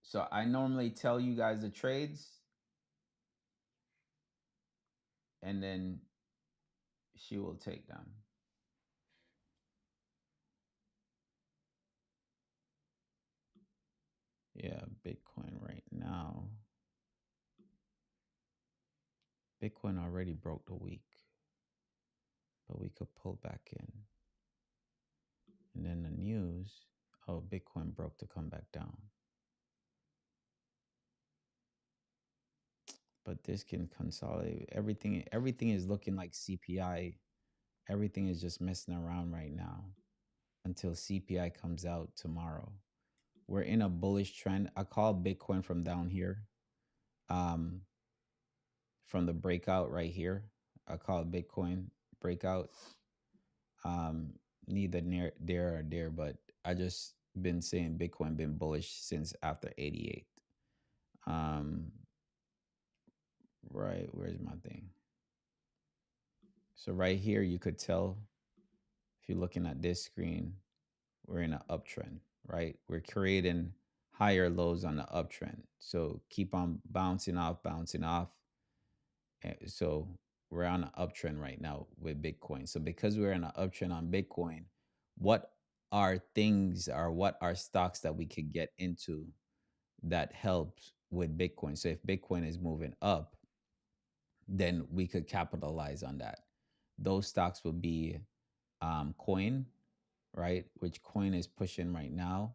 So I normally tell you guys the trades, and then she will take them. Yeah, Bitcoin right now. Bitcoin already broke the week, but we could pull back in. And then the news, oh, Bitcoin broke to come back down. But this can consolidate. Everything is looking like CPI. Everything is just messing around right now until CPI comes out tomorrow. We're in a bullish trend. I call Bitcoin from down here. Um, from the breakout right here. I call it Bitcoin breakout. Um, Neither near there or there, but I just been saying Bitcoin been bullish since after 88. Um, right, where's my thing? So right here, you could tell if you're looking at this screen, we're in an uptrend, right? We're creating higher lows on the uptrend. So keep on bouncing off, bouncing off. So we're on an uptrend right now with Bitcoin. So because we're in an uptrend on Bitcoin, what are things or what are stocks that we could get into that helps with Bitcoin? So if Bitcoin is moving up, then we could capitalize on that. Those stocks would be coin, right? Which coin is pushing right now.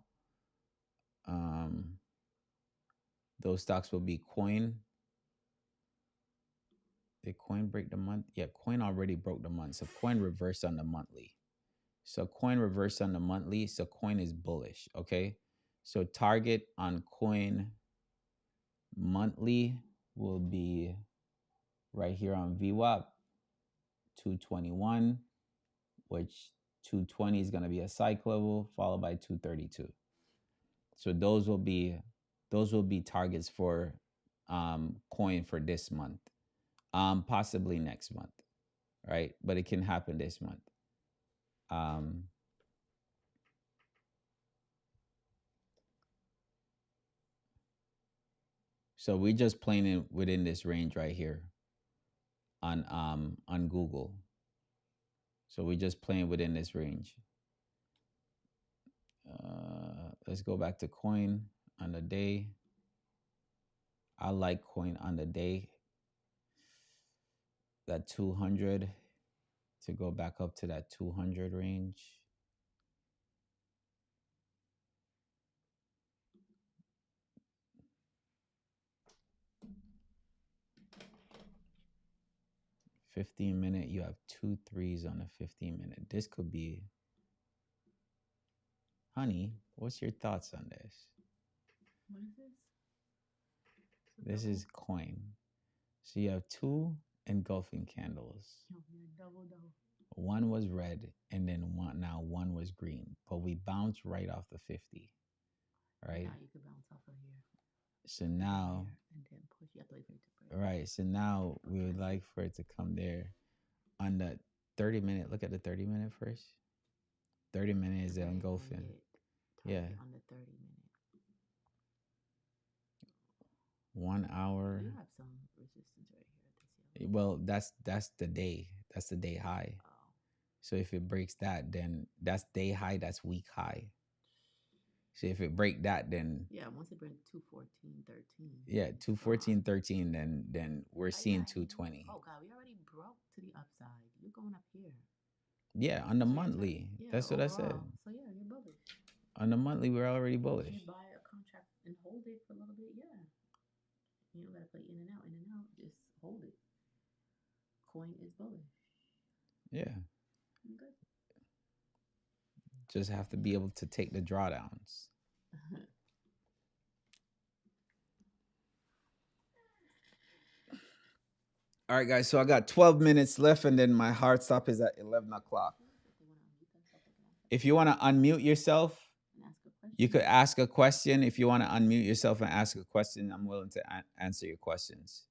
Um, those stocks will be coin. Did coin break the month? Yeah, coin already broke the month. So coin reversed on the monthly. So coin reversed on the monthly. So coin is bullish. Okay. So target on coin monthly will be right here on VWAP 221, which 220 is going to be a cycle level followed by 232. So those will be targets for coin for this month, possibly next month, right? But it can happen this month. Um, so we're just playing it within this range right here on Google. So we're just playing within this range. Let's go back to coin on the day. I like coin on the day. That 200 to go back up to that 200 range. $15, you have 2 3s on a 15-minute. This could be, honey, what's your thoughts on this? What is this? This is coin. So you have two engulfing candles. Oh, yeah, double. One was red and then one was green. But we bounced right off the 50. Right? Now you could bounce off of here. So now And then push. You have to wait for it to break. right. So now we would like for it to come there on the 30-minute. Look at the 30-minute first. 30-minute is the engulfing. Yeah. On the 30-minute. 1 hour. You have some resistance right here. Well, that's the day. That's the day high. Oh. So if it breaks that, then that's day high. That's week high. So if it break that, then yeah, once it breaks 214.13. Yeah, 214.13. Then we're seeing 220. Oh God, we already broke to the upside. You're going up here. Yeah, on the monthly. That's what I said. So yeah, you're bullish. On the monthly, we're already bullish. You buy a contract and hold it for a little bit. Yeah. You don't gotta play in and out. Just hold it. Coin is bullish. Yeah. Good. Just have to be able to take the drawdowns. All right, guys. So I got 12 minutes left, and then my hard stop is at 11 o'clock. If you want to unmute yourself, you could ask a question. If you want to unmute yourself and ask a question, I'm willing to answer your questions.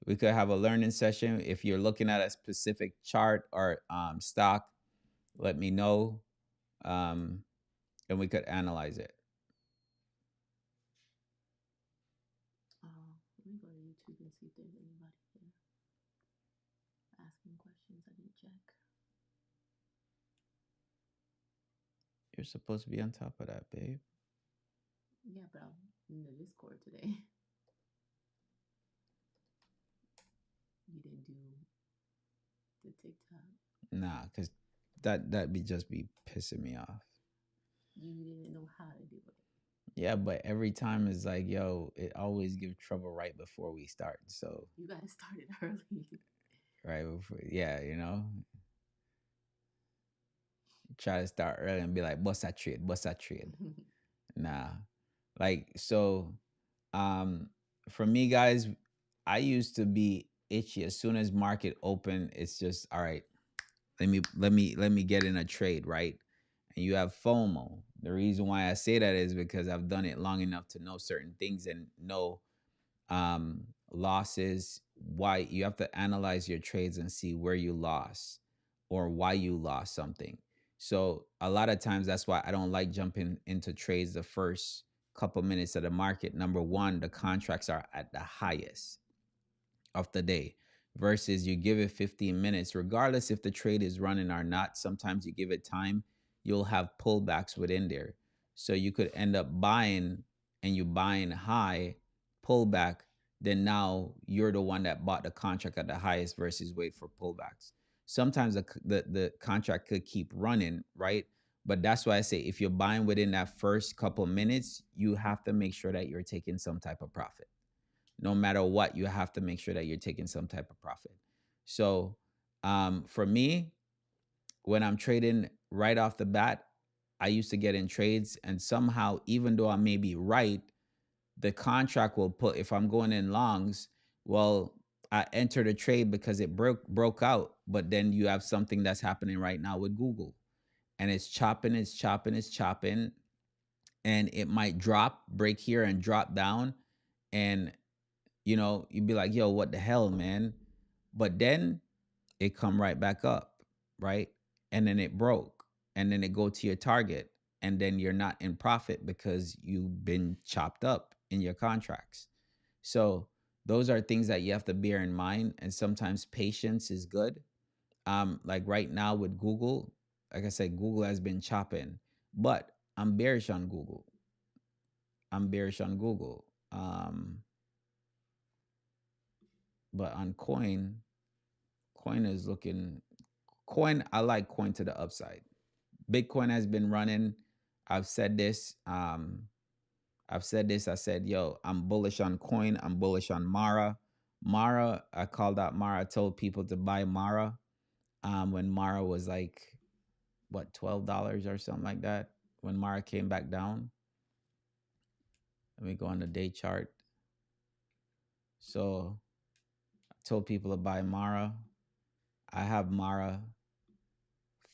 We could have a learning session. If you're looking at a specific chart or stock, let me know, and we could analyze it. Let me go to YouTube and see if there's anybody here asking questions. I didn't check. You're supposed to be on top of that, babe. Yeah, but I'm in the Discord today. You didn't do the TikTok. Nah, because that'd be just be pissing me off. You didn't know how to do it. Yeah, but every time it's like, yo, it always gives trouble right before we start. So you guys started early. Right before, yeah, you know. Try to start early and be like, bust that trade. Nah. Like, so for me, guys, I used to be itchy. As soon as market open, it's just all right. Let me get in a trade, right? And you have FOMO. The reason why I say that is because I've done it long enough to know certain things and know losses why you have to analyze your trades and see where you lost or why you lost something. So a lot of times that's why I don't like jumping into trades the first couple minutes of the market. Number one, the contracts are at the highest of the day versus you give it 15 minutes, regardless if the trade is running or not. Sometimes you give it time, you'll have pullbacks within there. So you could end up buying and you buying high, pullback, then now you're the one that bought the contract at the highest versus wait for pullbacks. Sometimes the contract could keep running, right? But that's why I say if you're buying within that first couple minutes, you have to make sure that you're taking some type of profit. No matter what, you have to make sure that you're taking some type of profit. So for me, when I'm trading right off the bat, I used to get in trades, and somehow, even though I may be right, the contract will put, if I'm going in longs, well, I entered a trade because it broke out, but then you have something that's happening right now with Google, and it's chopping, it's chopping, it's chopping, and it might drop, break here, and drop down, and you'd be like, yo, what the hell, man? But then it come right back up, right? And then it broke. And then it go to your target. And then you're not in profit because you've been chopped up in your contracts. So those are things that you have to bear in mind. And sometimes patience is good. Like right now with Google, like I said, Google has been chopping. But I'm bearish on Google. I'm bearish on Google. But on coin is looking coin. I like coin to the upside. Bitcoin has been running. I've said this. I've said this. I said, yo, I'm bullish on coin. I'm bullish on Mara. Mara, I called out Mara. I told people to buy Mara when Mara was like, what, $12 or something like that. When Mara came back down. Let me go on the day chart. So I told people to buy Mara. I have Mara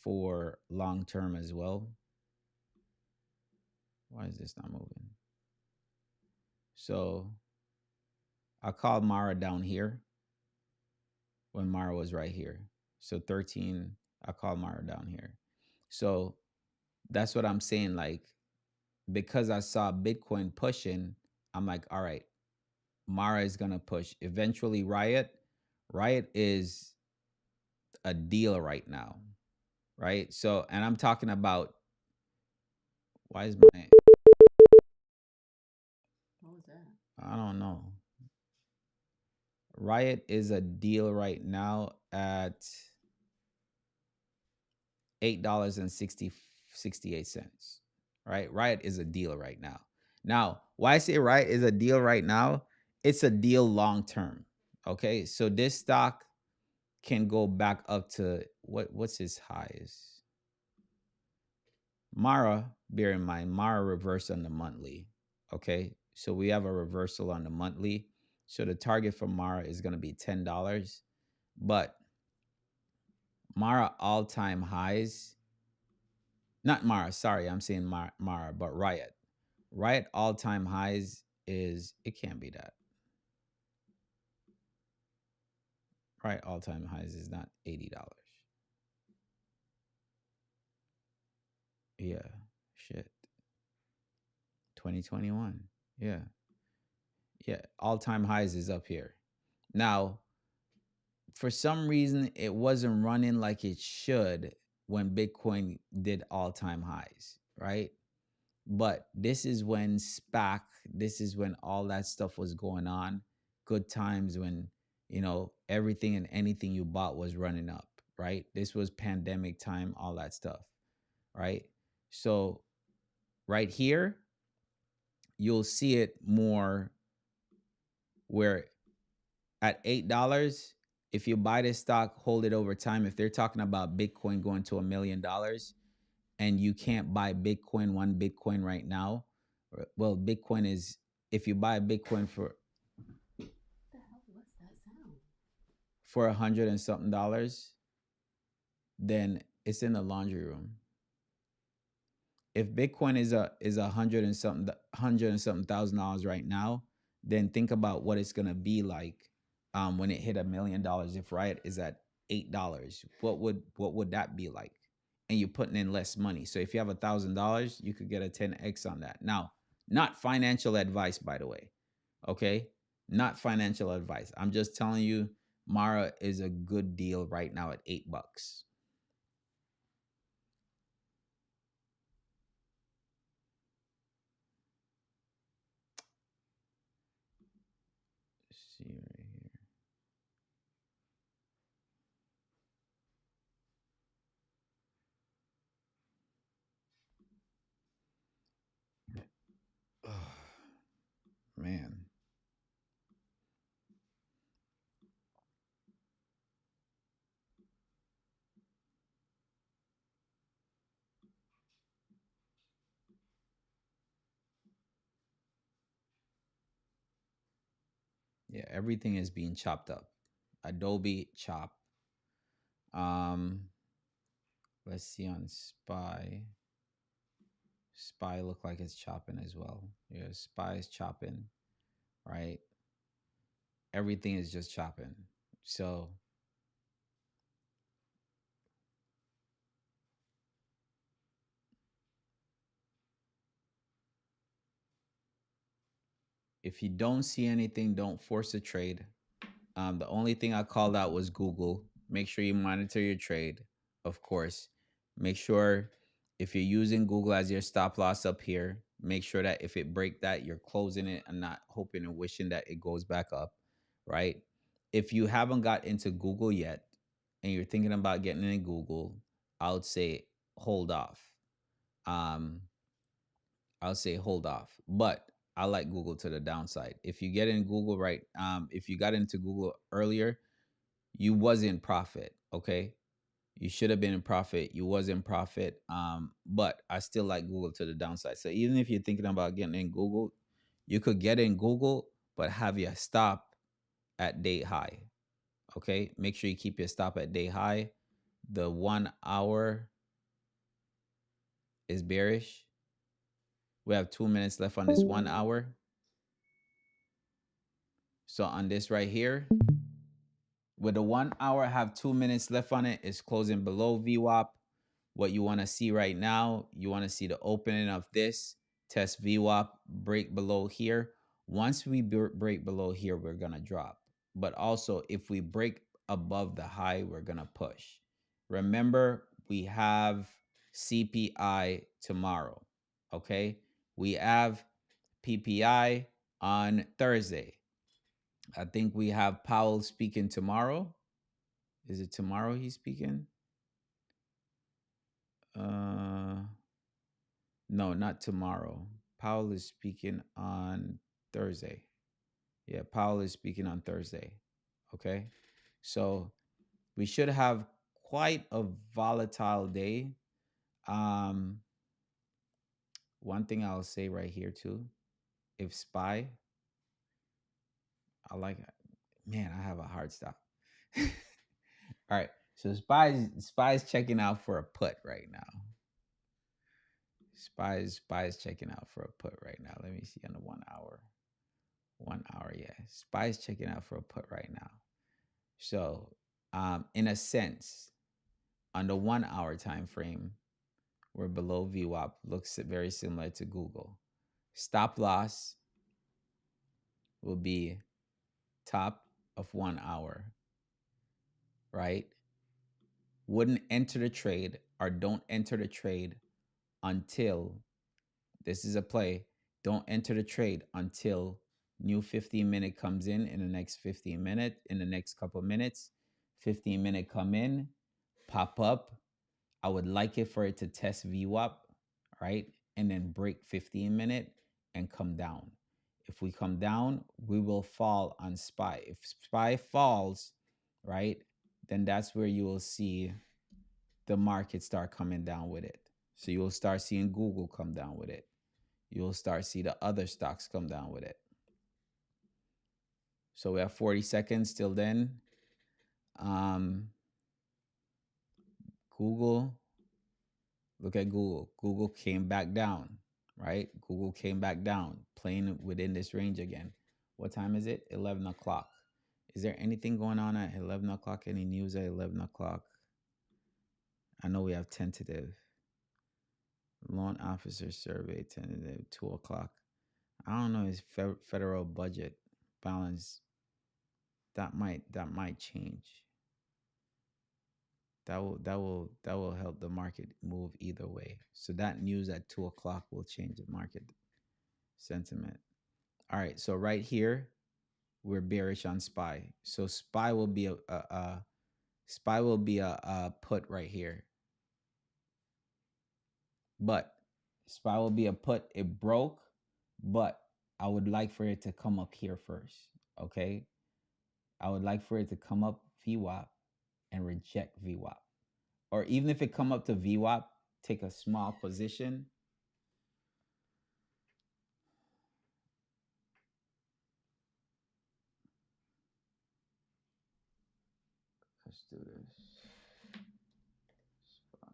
for long term as well. Why is this not moving? So I called Mara down here when Mara was right here. So 13, I called Mara down here. So that's what I'm saying. Like, because I saw Bitcoin pushing, I'm like, all right, Mara is going to push. Eventually, Riot is a deal right now, right? So, and I'm talking about, why is my, What was that? I don't know. Riot is a deal right now at $8.68. Right? Riot is a deal right now. Now, why I say Riot is a deal right now, it's a deal long term. Okay. So this stock can go back up to what's his highs? Mara, bear in mind, Mara reversed on the monthly. Okay. So we have a reversal on the monthly. So the target for Mara is going to be $10. But Mara all time highs, not Mara, sorry, I'm saying Mara, but Riot. Riot all time highs is, it can't be that. Riot all time highs is not $80. Yeah, shit. 2021. Yeah. Yeah, all time highs is up here. Now, for some reason, it wasn't running like it should when Bitcoin did all time highs, right? But this is when SPAC, this is when all that stuff was going on. Good times when, everything and anything you bought was running up, right? This was pandemic time, all that stuff, right? So, right here, you'll see it more where at $8, if you buy this stock, hold it over time. If they're talking about Bitcoin going to $1 million and you can't buy Bitcoin, one Bitcoin right now, well, Bitcoin is, if you buy Bitcoin What the hell was that sound? for 100 and something dollars, then it's in the laundry room. If Bitcoin is $100 and something $100 and something thousand dollars right now, then think about what it's gonna be like when it hit $1 million, if Riot is at $8, what would that be like? And you're putting in less money. So if you have $1,000, you could get a 10x on that. Now, not financial advice, by the way. Okay, not financial advice. I'm just telling you, Mara is a good deal right now at $8. Let's see right here. Oh, man. Yeah, everything is being chopped up. Adobe chop. Um, let's see on Spy. Spy look like it's chopping as well. Yeah, Spy is chopping, right? Everything is just chopping. So if you don't see anything, don't force a trade. The only thing I called out was Google. Make sure you monitor your trade, of course. Make sure if you're using Google as your stop loss up here, make sure that if it break that, you're closing it and not hoping and wishing that it goes back up, right? If you haven't got into Google yet and you're thinking about getting in Google, I would say hold off. Um, I'll say hold off. But I like Google to the downside. If you get in Google right, if you got into Google earlier, you was in profit. Okay, you should have been in profit. You was in profit. But I still like Google to the downside. So even if you're thinking about getting in Google, you could get in Google, but have your stop at day high. Okay, make sure you keep your stop at day high. The 1 hour is bearish. We have 2 minutes left on this 1 hour. So on this right here, with the 1 hour, have 2 minutes left on it. It's closing below VWAP. What you want to see right now, you want to see the opening of this, test VWAP, break below here. Once we break below here, we're going to drop. But also, if we break above the high, we're going to push. Remember, we have CPI tomorrow. Okay. We have PPI on Thursday. I think we have Powell speaking tomorrow. Is it tomorrow he's speaking? Uh, no, not tomorrow. Powell is speaking on Thursday. Yeah, Powell is speaking on Thursday. Okay. So we should have quite a volatile day. Um, one thing I'll say right here too, if SPY, I like, man, I have a hard stop. All right. So SPY is checking out for a put right now. SPY is checking out for a put right now. Let me see on the 1 hour. 1 hour, yeah. SPY is checking out for a put right now. So, in a sense, on the 1 hour time frame, we're below VWAP. Looks very similar to Google. Stop loss will be top of 1 hour, right? Wouldn't enter the trade or don't enter the trade until this is a play. Don't enter the trade until new 15-minute comes in the next 15 minute, in the next couple of minutes. 15-minute come in, pop up. I would like it for it to test VWAP, right? And then break 15-minute and come down. If we come down, we will fall on SPY. If SPY falls, right, then that's where you will see the market start coming down with it. So you will start seeing Google come down with it. You'll start see the other stocks come down with it. So we have 40 seconds till then. Um, Google, look at Google. Google came back down, right? Google came back down, playing within this range again. What time is it? 11 o'clock. Is there anything going on at 11 o'clock? Any news at 11 o'clock? I know we have tentative. Loan officer survey tentative 2 o'clock. I don't know his federal budget balance. That might change. That will help the market move either way. So that news at 2 o'clock will change the market sentiment. All right. So right here we're bearish on SPY. So SPY will be a put right here. But SPY will be a put. It broke, but I would like for it to come up here first. Okay. I would like for it to come up VWAP and reject VWAP. Or even if it come up to VWAP, take a small position. Let's do this. SPY.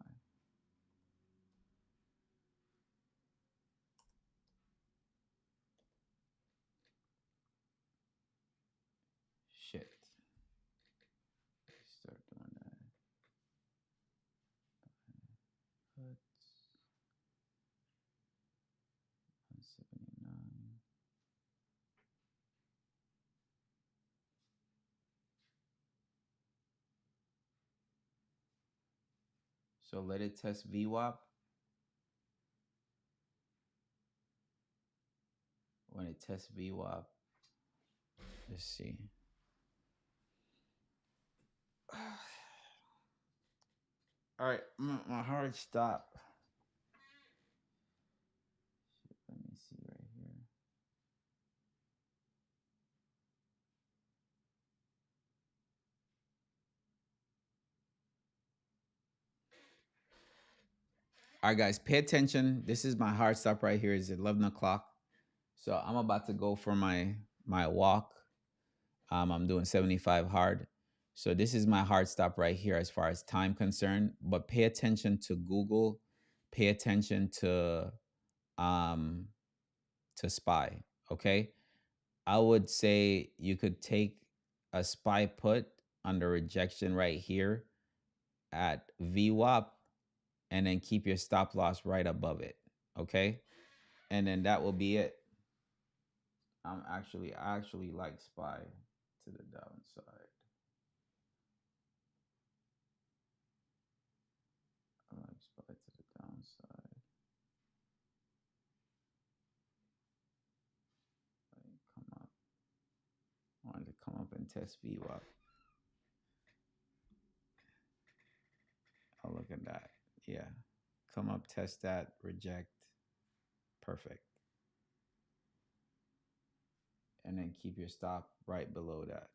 Shit. Start doing that. Puts 179. So let it test VWAP. When it tests VWAP, let's see. All right, my hard stop. Let me see right here. All right, guys, pay attention. This is my hard stop right here. Is 11 o'clock. So I'm about to go for my walk. I'm doing 75 hard. So this is my hard stop right here as far as time concerned. But pay attention to Google. Pay attention um to SPY. Okay. I would say you could take a SPY put under rejection right here at VWAP and then keep your stop loss right above it. Okay. And then that will be it. I actually like SPY to the downside. I like SPY to the downside. Come up. I wanted to come up and test VWAP. Oh, look at that. Yeah. Come up, test that, reject. Perfect. And then keep your stop right below that.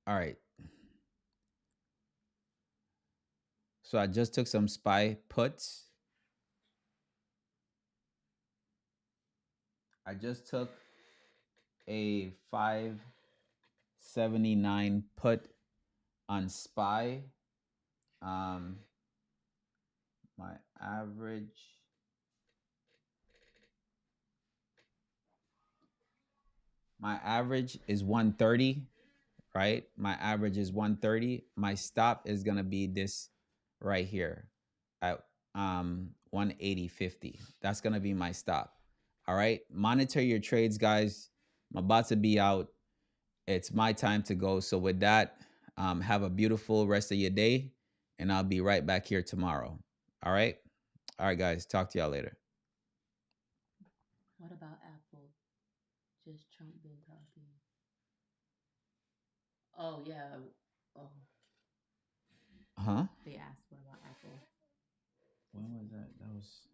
All right. So I just took some SPY puts. I just took a 579 put on SPY. Um, my average is 130, right? My average is 130. My stop is gonna be this right here at 180.50. That's gonna be my stop. All right. Monitor your trades, guys. I'm about to be out. It's my time to go. So with that, have a beautiful rest of your day, and I'll be right back here tomorrow. All right. All right, guys. Talk to y'all later. What about Apple? Just Trump been talking. Oh yeah. Oh, Huh? they asked what about Apple? When was that? That was